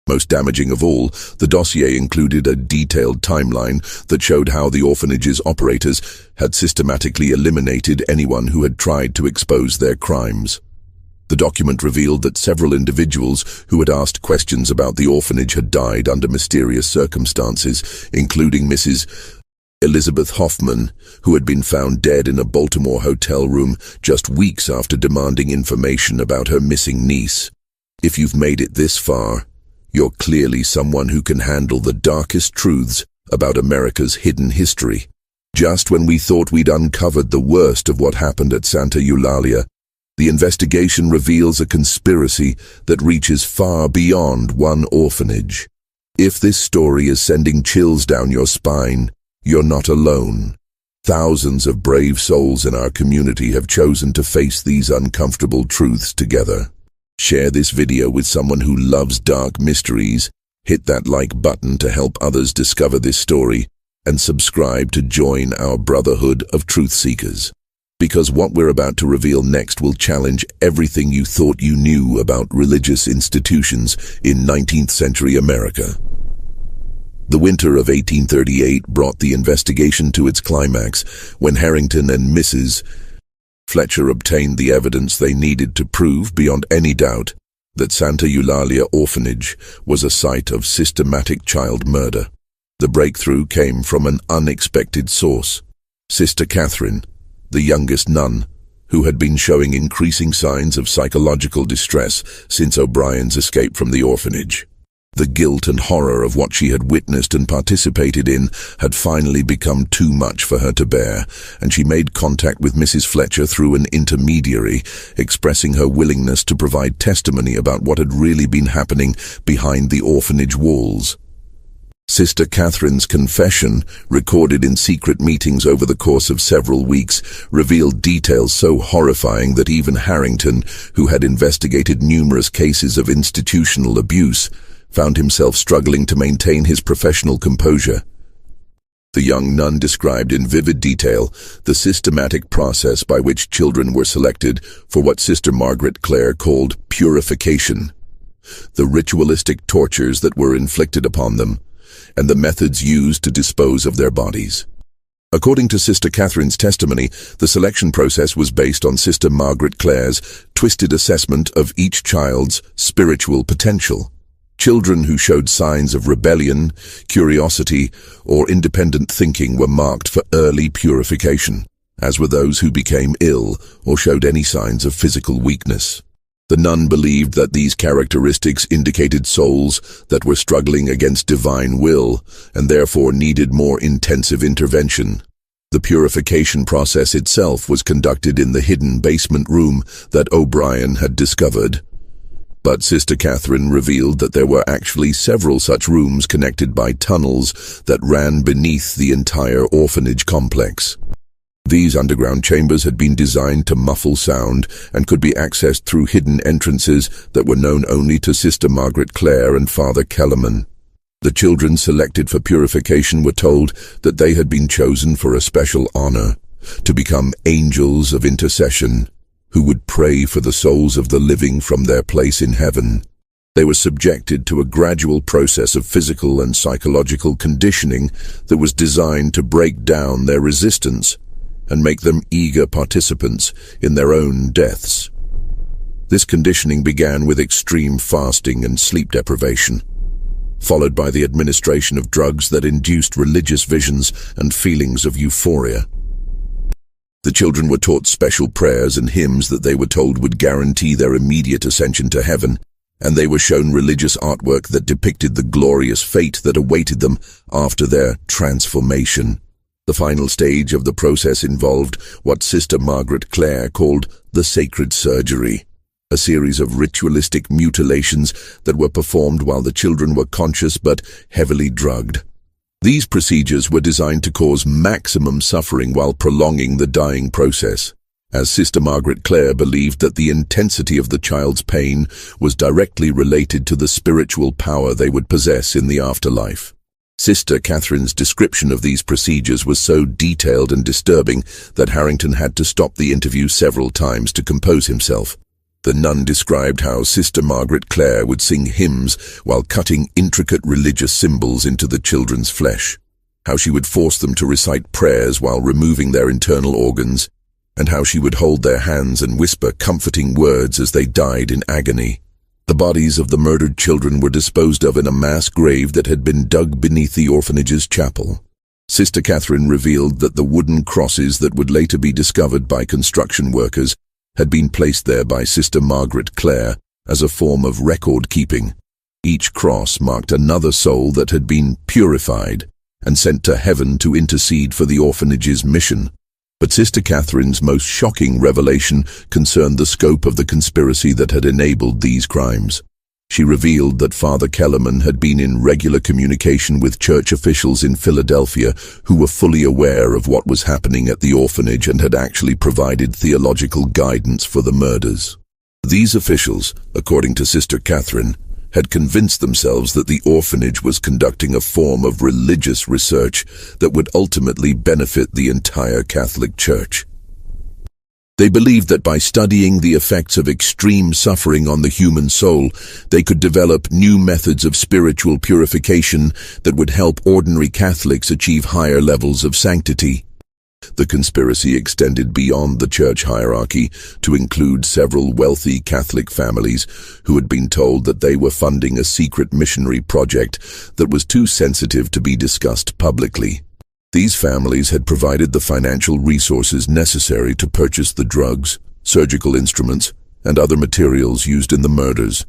Most damaging of all, the dossier included a detailed timeline that showed how the orphanage's operators had systematically eliminated anyone who had tried to expose their crimes. The document revealed that several individuals who had asked questions about the orphanage had died under mysterious circumstances, including Mrs. Elizabeth Hoffman, who had been found dead in a Baltimore hotel room just weeks after demanding information about her missing niece. If you've made it this far, you're clearly someone who can handle the darkest truths about America's hidden history. Just when we thought we'd uncovered the worst of what happened at Santa Eulalia, the investigation reveals a conspiracy that reaches far beyond one orphanage. If this story is sending chills down your spine, you're not alone. Thousands of brave souls in our community have chosen to face these uncomfortable truths together. Share this video with someone who loves dark mysteries, hit that like button to help others discover this story, and subscribe to join our brotherhood of truth seekers. Because what we're about to reveal next will challenge everything you thought you knew about religious institutions in 19th century America. The winter of 1838 brought the investigation to its climax when Harrington and Mrs. Fletcher obtained the evidence they needed to prove beyond any doubt that Santa Eulalia Orphanage was a site of systematic child murder. The breakthrough came from an unexpected source, Sister Catherine, the youngest nun, who had been showing increasing signs of psychological distress since O'Brien's escape from the orphanage. The guilt and horror of what she had witnessed and participated in had finally become too much for her to bear, and she made contact with Mrs. Fletcher through an intermediary, expressing her willingness to provide testimony about what had really been happening behind the orphanage walls. Sister Catherine's confession, recorded in secret meetings over the course of several weeks, revealed details so horrifying that even Harrington, who had investigated numerous cases of institutional abuse, found himself struggling to maintain his professional composure. The young nun described in vivid detail the systematic process by which children were selected for what Sister Margaret Clare called purification, the ritualistic tortures that were inflicted upon them, and the methods used to dispose of their bodies. According to Sister Catherine's testimony, the selection process was based on Sister Margaret Clare's twisted assessment of each child's spiritual potential. Children who showed signs of rebellion, curiosity, or independent thinking were marked for early purification, as were those who became ill or showed any signs of physical weakness. The nun believed that these characteristics indicated souls that were struggling against divine will and therefore needed more intensive intervention. The purification process itself was conducted in the hidden basement room that O'Brien had discovered. But Sister Catherine revealed that there were actually several such rooms connected by tunnels that ran beneath the entire orphanage complex. These underground chambers had been designed to muffle sound and could be accessed through hidden entrances that were known only to Sister Margaret Clare and Father Kellerman. The children selected for purification were told that they had been chosen for a special honor, to become angels of intercession, who would pray for the souls of the living from their place in heaven. They were subjected to a gradual process of physical and psychological conditioning that was designed to break down their resistance and make them eager participants in their own deaths. This conditioning began with extreme fasting and sleep deprivation, followed by the administration of drugs that induced religious visions and feelings of euphoria. The children were taught special prayers and hymns that they were told would guarantee their immediate ascension to heaven, and they were shown religious artwork that depicted the glorious fate that awaited them after their transformation. The final stage of the process involved what Sister Margaret Clare called the sacred surgery, a series of ritualistic mutilations that were performed while the children were conscious but heavily drugged. These procedures were designed to cause maximum suffering while prolonging the dying process, as Sister Margaret Clare believed that the intensity of the child's pain was directly related to the spiritual power they would possess in the afterlife. Sister Catherine's description of these procedures was so detailed and disturbing that Harrington had to stop the interview several times to compose himself. The nun described how Sister Margaret Clare would sing hymns while cutting intricate religious symbols into the children's flesh, how she would force them to recite prayers while removing their internal organs, and how she would hold their hands and whisper comforting words as they died in agony. The bodies of the murdered children were disposed of in a mass grave that had been dug beneath the orphanage's chapel. Sister Catherine revealed that the wooden crosses that would later be discovered by construction workers had been placed there by Sister Margaret Clare as a form of record-keeping. Each cross marked another soul that had been purified and sent to heaven to intercede for the orphanage's mission. But Sister Catherine's most shocking revelation concerned the scope of the conspiracy that had enabled these crimes. She revealed that Father Kellerman had been in regular communication with church officials in Philadelphia who were fully aware of what was happening at the orphanage and had actually provided theological guidance for the murders. These officials, according to Sister Catherine, had convinced themselves that the orphanage was conducting a form of religious research that would ultimately benefit the entire Catholic Church. They believed that by studying the effects of extreme suffering on the human soul, they could develop new methods of spiritual purification that would help ordinary Catholics achieve higher levels of sanctity. The conspiracy extended beyond the church hierarchy to include several wealthy Catholic families who had been told that they were funding a secret missionary project that was too sensitive to be discussed publicly. These families had provided the financial resources necessary to purchase the drugs, surgical instruments, and other materials used in the murders,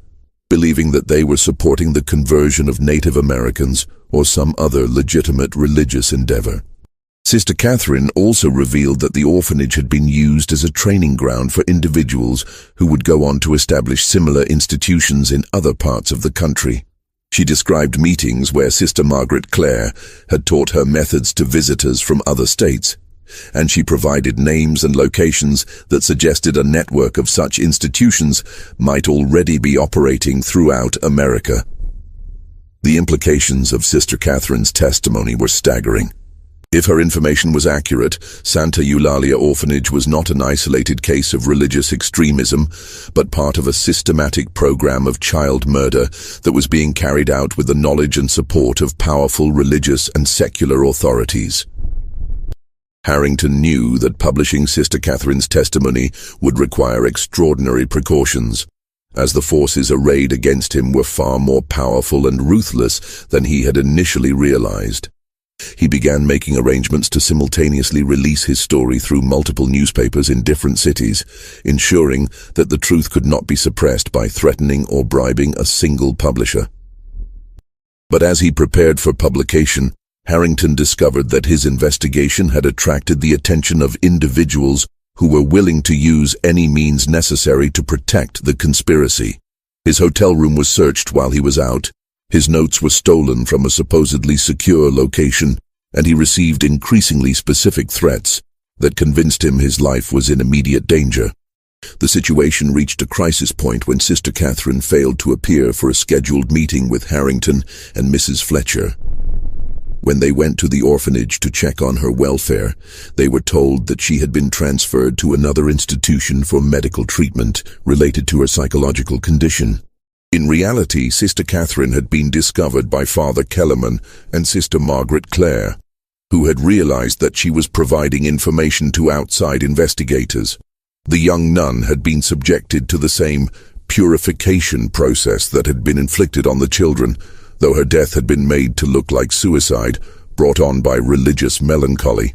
believing that they were supporting the conversion of Native Americans or some other legitimate religious endeavor. Sister Catherine also revealed that the orphanage had been used as a training ground for individuals who would go on to establish similar institutions in other parts of the country. She described meetings where Sister Margaret Clare had taught her methods to visitors from other states, and she provided names and locations that suggested a network of such institutions might already be operating throughout America. The implications of Sister Catherine's testimony were staggering. If her information was accurate, Santa Eulalia Orphanage was not an isolated case of religious extremism, but part of a systematic program of child murder that was being carried out with the knowledge and support of powerful religious and secular authorities. Harrington knew that publishing Sister Catherine's testimony would require extraordinary precautions, as the forces arrayed against him were far more powerful and ruthless than he had initially realized. He began making arrangements to simultaneously release his story through multiple newspapers in different cities, ensuring that the truth could not be suppressed by threatening or bribing a single publisher. But as he prepared for publication, Harrington discovered that his investigation had attracted the attention of individuals who were willing to use any means necessary to protect the conspiracy. His hotel room was searched while he was out. His notes were stolen from a supposedly secure location, and he received increasingly specific threats that convinced him his life was in immediate danger. The situation reached a crisis point when Sister Catherine failed to appear for a scheduled meeting with Harrington and Mrs. Fletcher. When they went to the orphanage to check on her welfare, they were told that she had been transferred to another institution for medical treatment related to her psychological condition. In reality, Sister Catherine had been discovered by Father Kellerman and Sister Margaret Clare, who had realized that she was providing information to outside investigators. The young nun had been subjected to the same purification process that had been inflicted on the children, though her death had been made to look like suicide brought on by religious melancholy.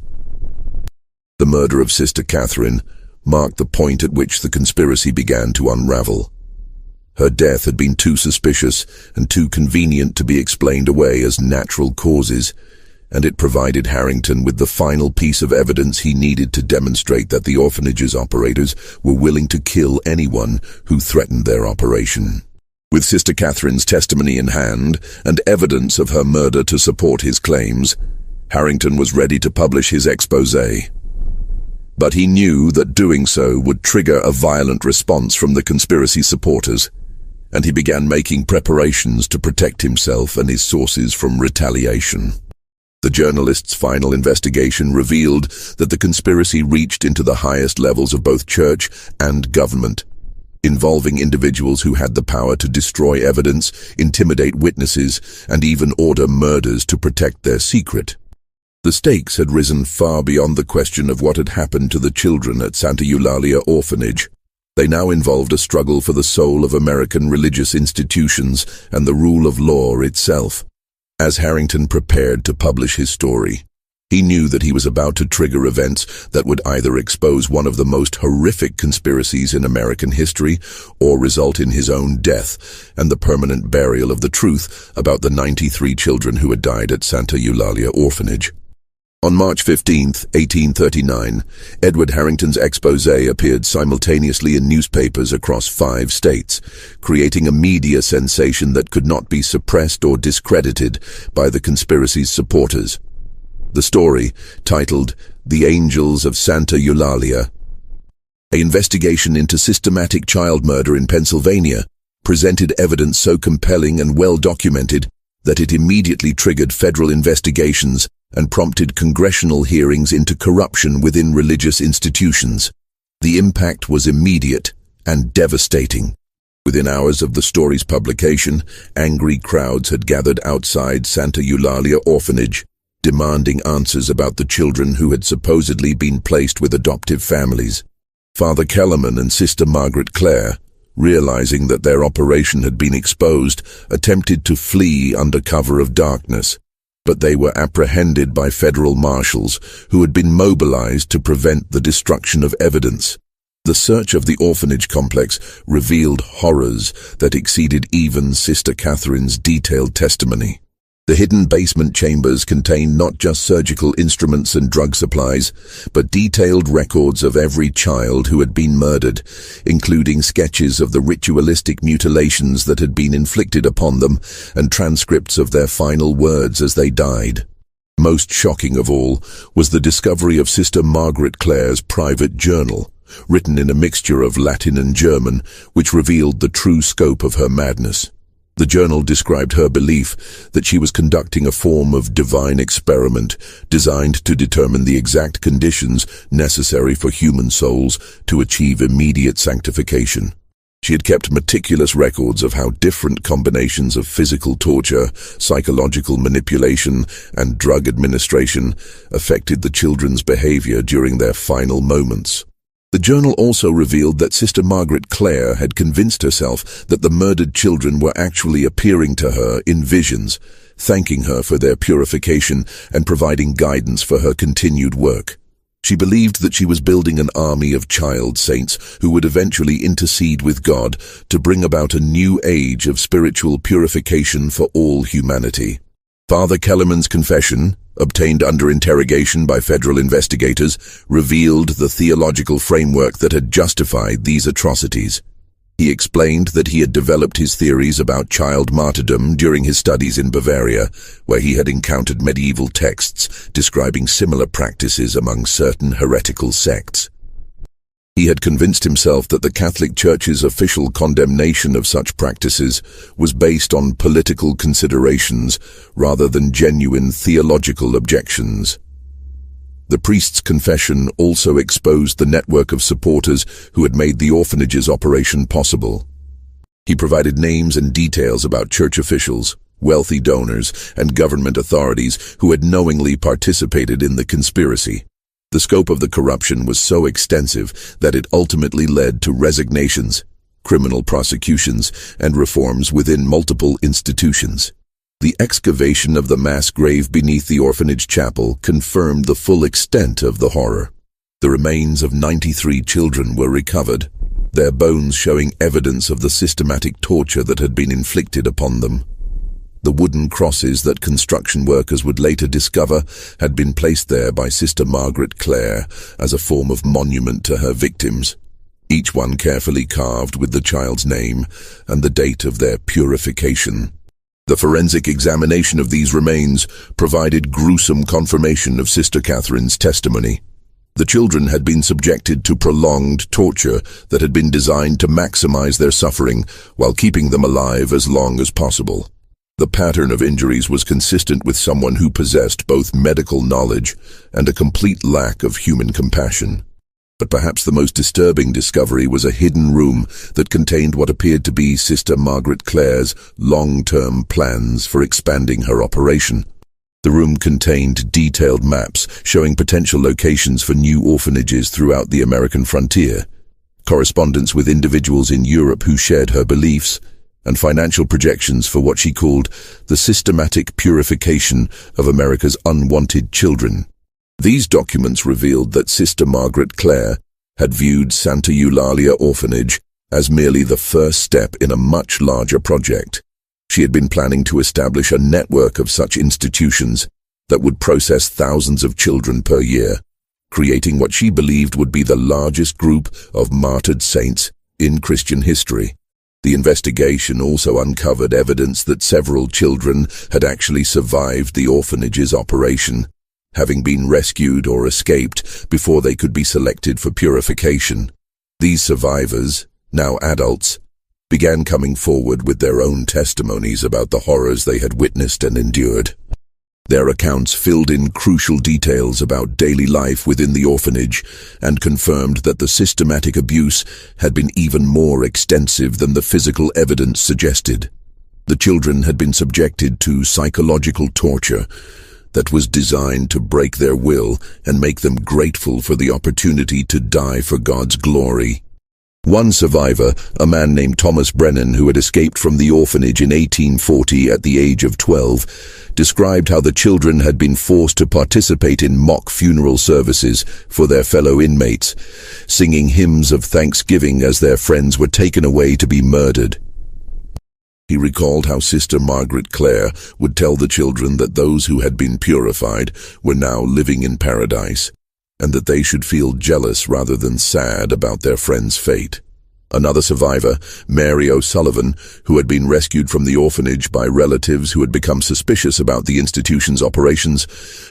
The murder of Sister Catherine marked the point at which the conspiracy began to unravel. Her death had been too suspicious and too convenient to be explained away as natural causes, and it provided Harrington with the final piece of evidence he needed to demonstrate that the orphanage's operators were willing to kill anyone who threatened their operation. With Sister Catherine's testimony in hand and evidence of her murder to support his claims, Harrington was ready to publish his exposé. But he knew that doing so would trigger a violent response from the conspiracy supporters, and he began making preparations to protect himself and his sources from retaliation. The journalist's final investigation revealed that the conspiracy reached into the highest levels of both church and government, involving individuals who had the power to destroy evidence, intimidate witnesses, and even order murders to protect their secret. The stakes had risen far beyond the question of what had happened to the children at Santa Eulalia Orphanage. They now involved a struggle for the soul of American religious institutions and the rule of law itself. As Harrington prepared to publish his story, he knew that he was about to trigger events that would either expose one of the most horrific conspiracies in American history or result in his own death and the permanent burial of the truth about the 93 children who had died at Santa Eulalia Orphanage. On March 15, 1839, Edward Harrington's exposé appeared simultaneously in newspapers across 5 states, creating a media sensation that could not be suppressed or discredited by the conspiracy's supporters. The story, titled "The Angels of Santa Eulalia," an investigation into systematic child murder in Pennsylvania, presented evidence so compelling and well-documented that it immediately triggered federal investigations and prompted congressional hearings into corruption within religious institutions. The impact was immediate and devastating. Within hours of the story's publication, angry crowds had gathered outside Santa Eulalia Orphanage, demanding answers about the children who had supposedly been placed with adoptive families. Father Kellerman and Sister Margaret Clare, realizing that their operation had been exposed, attempted to flee under cover of darkness, but they were apprehended by federal marshals who had been mobilized to prevent the destruction of evidence. The search of the orphanage complex revealed horrors that exceeded even Sister Catherine's detailed testimony. The hidden basement chambers contained not just surgical instruments and drug supplies, but detailed records of every child who had been murdered, including sketches of the ritualistic mutilations that had been inflicted upon them and transcripts of their final words as they died. Most shocking of all was the discovery of Sister Margaret Clare's private journal, written in a mixture of Latin and German, which revealed the true scope of her madness. The journal described her belief that she was conducting a form of divine experiment designed to determine the exact conditions necessary for human souls to achieve immediate sanctification. She had kept meticulous records of how different combinations of physical torture, psychological manipulation, and drug administration affected the children's behavior during their final moments. The journal also revealed that Sister Margaret Clare had convinced herself that the murdered children were actually appearing to her in visions, thanking her for their purification and providing guidance for her continued work. She believed that she was building an army of child saints who would eventually intercede with God to bring about a new age of spiritual purification for all humanity. Father Kellerman's confession, obtained under interrogation by federal investigators, revealed the theological framework that had justified these atrocities. He explained that he had developed his theories about child martyrdom during his studies in Bavaria, where he had encountered medieval texts describing similar practices among certain heretical sects. He had convinced himself that the Catholic Church's official condemnation of such practices was based on political considerations rather than genuine theological objections. The priest's confession also exposed the network of supporters who had made the orphanage's operation possible. He provided names and details about church officials, wealthy donors, and government authorities who had knowingly participated in the conspiracy. The scope of the corruption was so extensive that it ultimately led to resignations, criminal prosecutions, and reforms within multiple institutions. The excavation of the mass grave beneath the orphanage chapel confirmed the full extent of the horror. The remains of 93 children were recovered, their bones showing evidence of the systematic torture that had been inflicted upon them. The wooden crosses that construction workers would later discover had been placed there by Sister Margaret Clare as a form of monument to her victims, each one carefully carved with the child's name and the date of their purification. The forensic examination of these remains provided gruesome confirmation of Sister Catherine's testimony. The children had been subjected to prolonged torture that had been designed to maximize their suffering while keeping them alive as long as possible. The pattern of injuries was consistent with someone who possessed both medical knowledge and a complete lack of human compassion. But perhaps the most disturbing discovery was a hidden room that contained what appeared to be Sister Margaret Clare's long-term plans for expanding her operation. The room contained detailed maps showing potential locations for new orphanages throughout the American frontier, correspondence with individuals in Europe who shared her beliefs, and financial projections for what she called the systematic purification of America's unwanted children. These documents revealed that Sister Margaret Clare had viewed Santa Eulalia Orphanage as merely the first step in a much larger project. She had been planning to establish a network of such institutions that would process thousands of children per year, creating what she believed would be the largest group of martyred saints in Christian history. The investigation also uncovered evidence that several children had actually survived the orphanage's operation, having been rescued or escaped before they could be selected for purification. These survivors, now adults, began coming forward with their own testimonies about the horrors they had witnessed and endured. Their accounts filled in crucial details about daily life within the orphanage and confirmed that the systematic abuse had been even more extensive than the physical evidence suggested. The children had been subjected to psychological torture that was designed to break their will and make them grateful for the opportunity to die for God's glory. One survivor, a man named Thomas Brennan, who had escaped from the orphanage in 1840 at the age of 12, described how the children had been forced to participate in mock funeral services for their fellow inmates, singing hymns of thanksgiving as their friends were taken away to be murdered. He recalled how Sister Margaret Clare would tell the children that those who had been purified were now living in paradise, and that they should feel jealous rather than sad about their friend's fate. Another survivor, Mary O'Sullivan, who had been rescued from the orphanage by relatives who had become suspicious about the institution's operations,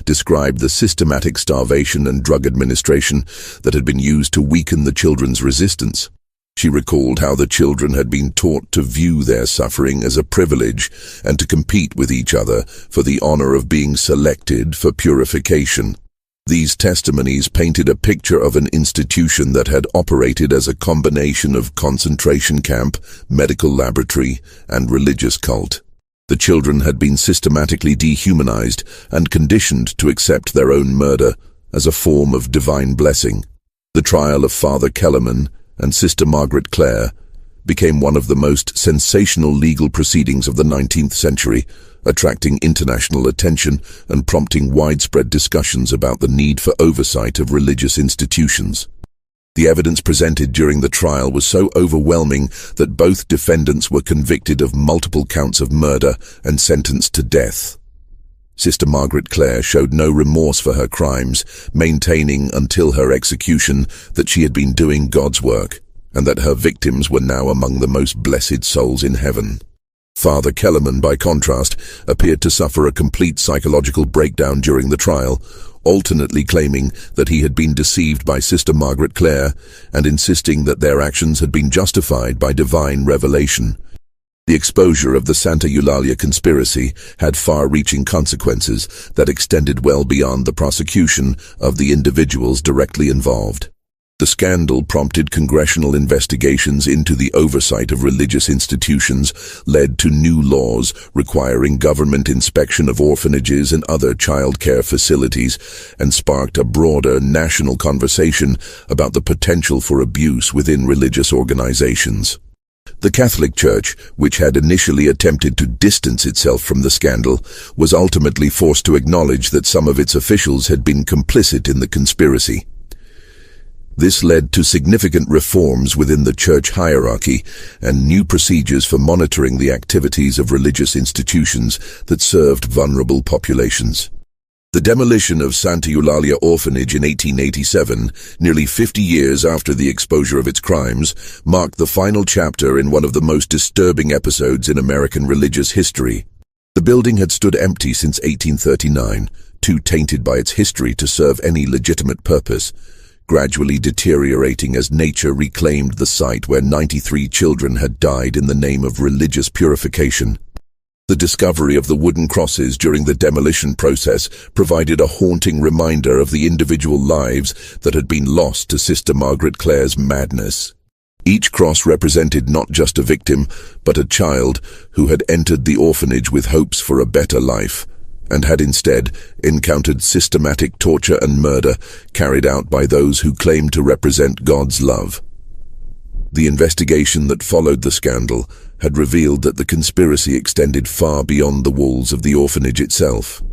described the systematic starvation and drug administration that had been used to weaken the children's resistance. She recalled how the children had been taught to view their suffering as a privilege and to compete with each other for the honor of being selected for purification. These testimonies painted a picture of an institution that had operated as a combination of concentration camp, medical laboratory, and religious cult. The children had been systematically dehumanized and conditioned to accept their own murder as a form of divine blessing. The trial of Father Kellerman and Sister Margaret Clare became one of the most sensational legal proceedings of the 19th century, attracting international attention and prompting widespread discussions about the need for oversight of religious institutions. The evidence presented during the trial was so overwhelming that both defendants were convicted of multiple counts of murder and sentenced to death. Sister Margaret Clare showed no remorse for her crimes, maintaining until her execution that she had been doing God's work, and that her victims were now among the most blessed souls in heaven. Father Kellerman, by contrast, appeared to suffer a complete psychological breakdown during the trial, alternately claiming that he had been deceived by Sister Margaret Clare and insisting that their actions had been justified by divine revelation. The exposure of the Santa Eulalia conspiracy had far-reaching consequences that extended well beyond the prosecution of the individuals directly involved. The scandal prompted congressional investigations into the oversight of religious institutions, led to new laws requiring government inspection of orphanages and other child care facilities, and sparked a broader national conversation about the potential for abuse within religious organizations. The Catholic Church, which had initially attempted to distance itself from the scandal, was ultimately forced to acknowledge that some of its officials had been complicit in the conspiracy. This led to significant reforms within the church hierarchy and new procedures for monitoring the activities of religious institutions that served vulnerable populations. The demolition of Santa Eulalia Orphanage in 1887, nearly 50 years after the exposure of its crimes, marked the final chapter in one of the most disturbing episodes in American religious history. The building had stood empty since 1839, too tainted by its history to serve any legitimate purpose, gradually deteriorating as nature reclaimed the site where 93 children had died in the name of religious purification. The discovery of the wooden crosses during the demolition process provided a haunting reminder of the individual lives that had been lost to Sister Margaret Clare's madness. Each cross represented not just a victim, but a child who had entered the orphanage with hopes for a better life, and had instead encountered systematic torture and murder carried out by those who claimed to represent God's love. The investigation that followed the scandal had revealed that the conspiracy extended far beyond the walls of the orphanage itself.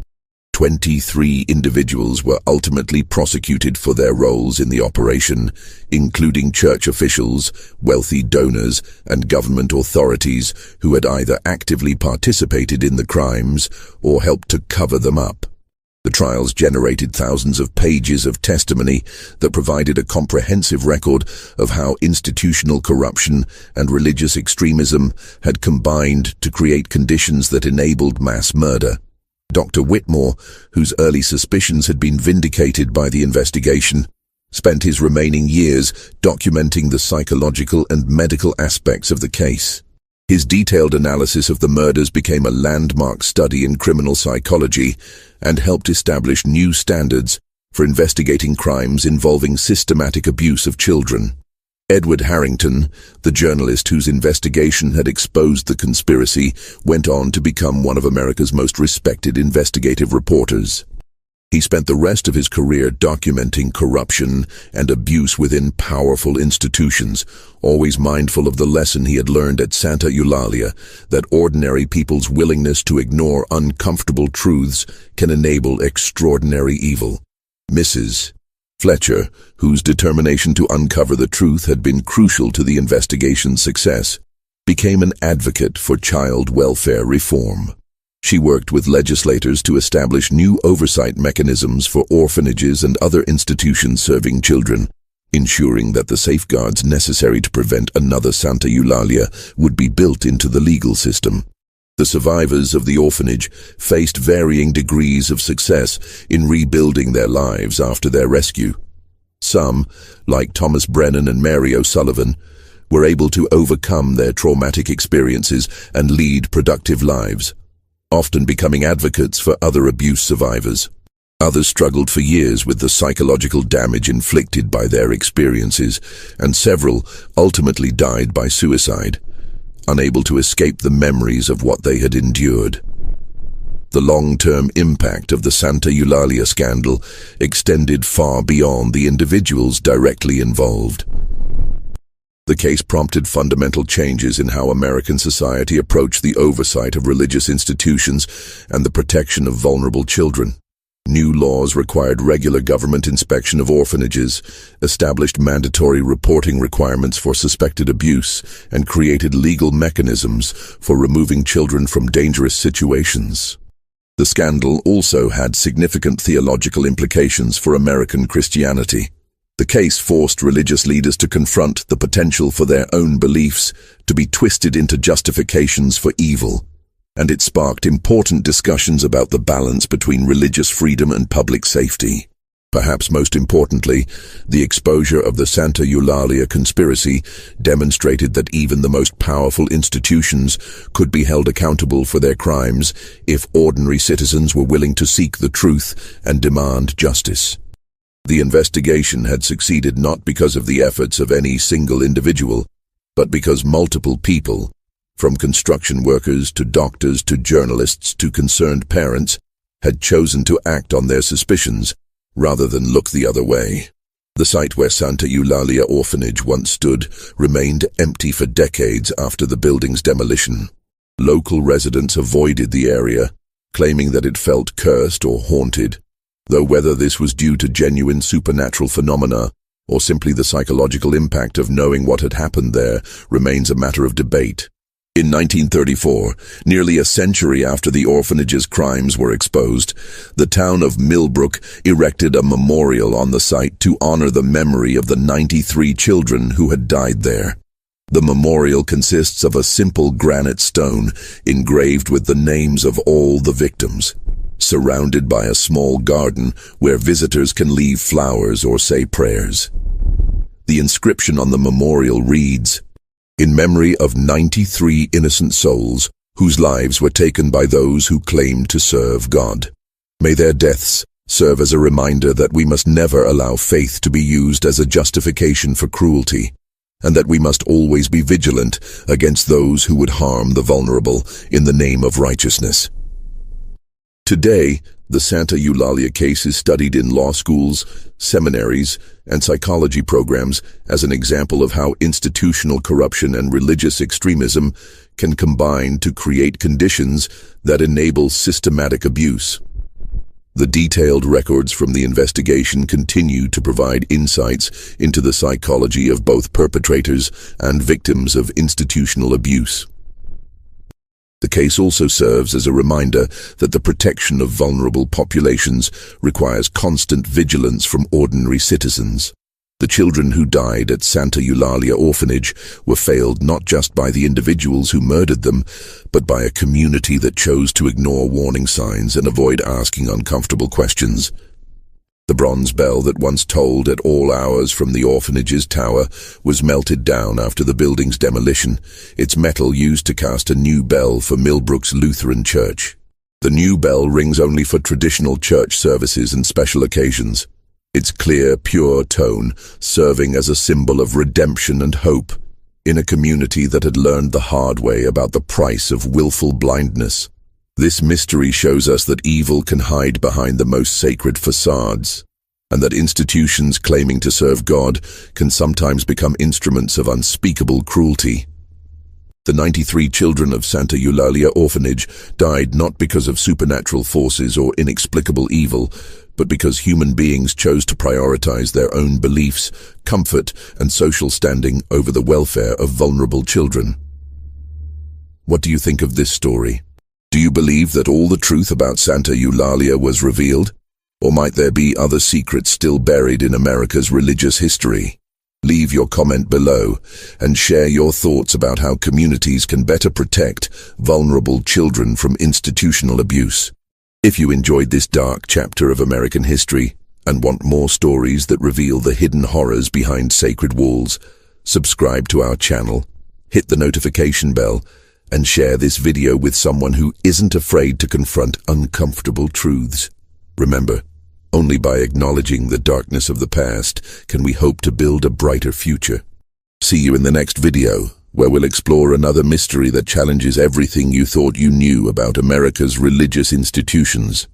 23 individuals were ultimately prosecuted for their roles in the operation, including church officials, wealthy donors, and government authorities who had either actively participated in the crimes or helped to cover them up. The trials generated thousands of pages of testimony that provided a comprehensive record of how institutional corruption and religious extremism had combined to create conditions that enabled mass murder. Dr. Whitmore, whose early suspicions had been vindicated by the investigation, spent his remaining years documenting the psychological and medical aspects of the case. His detailed analysis of the murders became a landmark study in criminal psychology and helped establish new standards for investigating crimes involving systematic abuse of children. Edward Harrington, the journalist whose investigation had exposed the conspiracy, went on to become one of America's most respected investigative reporters. He spent the rest of his career documenting corruption and abuse within powerful institutions, always mindful of the lesson he had learned at Santa Eulalia, that ordinary people's willingness to ignore uncomfortable truths can enable extraordinary evil. Mrs. Fletcher, whose determination to uncover the truth had been crucial to the investigation's success, became an advocate for child welfare reform. She worked with legislators to establish new oversight mechanisms for orphanages and other institutions serving children, ensuring that the safeguards necessary to prevent another Santa Eulalia would be built into the legal system. The survivors of the orphanage faced varying degrees of success in rebuilding their lives after their rescue. Some, like Thomas Brennan and Mary O'Sullivan, were able to overcome their traumatic experiences and lead productive lives, often becoming advocates for other abuse survivors. Others struggled for years with the psychological damage inflicted by their experiences, and several ultimately died by suicide, unable to escape the memories of what they had endured. The long-term impact of the Santa Eulalia scandal extended far beyond the individuals directly involved. The case prompted fundamental changes in how American society approached the oversight of religious institutions and the protection of vulnerable children. New laws required regular government inspection of orphanages, established mandatory reporting requirements for suspected abuse, and created legal mechanisms for removing children from dangerous situations. The scandal also had significant theological implications for American Christianity. The case forced religious leaders to confront the potential for their own beliefs to be twisted into justifications for evil, and it sparked important discussions about the balance between religious freedom and public safety. Perhaps most importantly, the exposure of the Santa Eulalia conspiracy demonstrated that even the most powerful institutions could be held accountable for their crimes if ordinary citizens were willing to seek the truth and demand justice. The investigation had succeeded not because of the efforts of any single individual, but because multiple people, from construction workers to doctors to journalists to concerned parents, had chosen to act on their suspicions rather than look the other way. The site where Santa Eulalia Orphanage once stood remained empty for decades after the building's demolition. Local residents avoided the area, claiming that it felt cursed or haunted, though whether this was due to genuine supernatural phenomena or simply the psychological impact of knowing what had happened there, remains a matter of debate. In 1934, nearly a century after the orphanage's crimes were exposed, the town of Millbrook erected a memorial on the site to honor the memory of the 93 children who had died there. The memorial consists of a simple granite stone engraved with the names of all the victims, surrounded by a small garden where visitors can leave flowers or say prayers. The inscription on the memorial reads, "In memory of 93 innocent souls whose lives were taken by those who claimed to serve God. May their deaths serve as a reminder that we must never allow faith to be used as a justification for cruelty, and that we must always be vigilant against those who would harm the vulnerable in the name of righteousness." Today, the Santa Eulalia case is studied in law schools, seminaries, and psychology programs as an example of how institutional corruption and religious extremism can combine to create conditions that enable systematic abuse. The detailed records from the investigation continue to provide insights into the psychology of both perpetrators and victims of institutional abuse. The case also serves as a reminder that the protection of vulnerable populations requires constant vigilance from ordinary citizens. The children who died at Santa Eulalia Orphanage were failed not just by the individuals who murdered them, but by a community that chose to ignore warning signs and avoid asking uncomfortable questions. The bronze bell that once tolled at all hours from the orphanage's tower was melted down after the building's demolition, its metal used to cast a new bell for Millbrook's Lutheran Church. The new bell rings only for traditional church services and special occasions, its clear, pure tone serving as a symbol of redemption and hope in a community that had learned the hard way about the price of willful blindness. This mystery shows us that evil can hide behind the most sacred facades, and that institutions claiming to serve God can sometimes become instruments of unspeakable cruelty. The 93 children of Santa Eulalia Orphanage died not because of supernatural forces or inexplicable evil, but because human beings chose to prioritize their own beliefs, comfort, and social standing over the welfare of vulnerable children. What do you think of this story? Do you believe that all the truth about Santa Eulalia was revealed? Or might there be other secrets still buried in America's religious history? Leave your comment below and share your thoughts about how communities can better protect vulnerable children from institutional abuse. If you enjoyed this dark chapter of American history and want more stories that reveal the hidden horrors behind sacred walls, subscribe to our channel, hit the notification bell, and share this video with someone who isn't afraid to confront uncomfortable truths. Remember, only by acknowledging the darkness of the past can we hope to build a brighter future. See you in the next video, where we'll explore another mystery that challenges everything you thought you knew about America's religious institutions.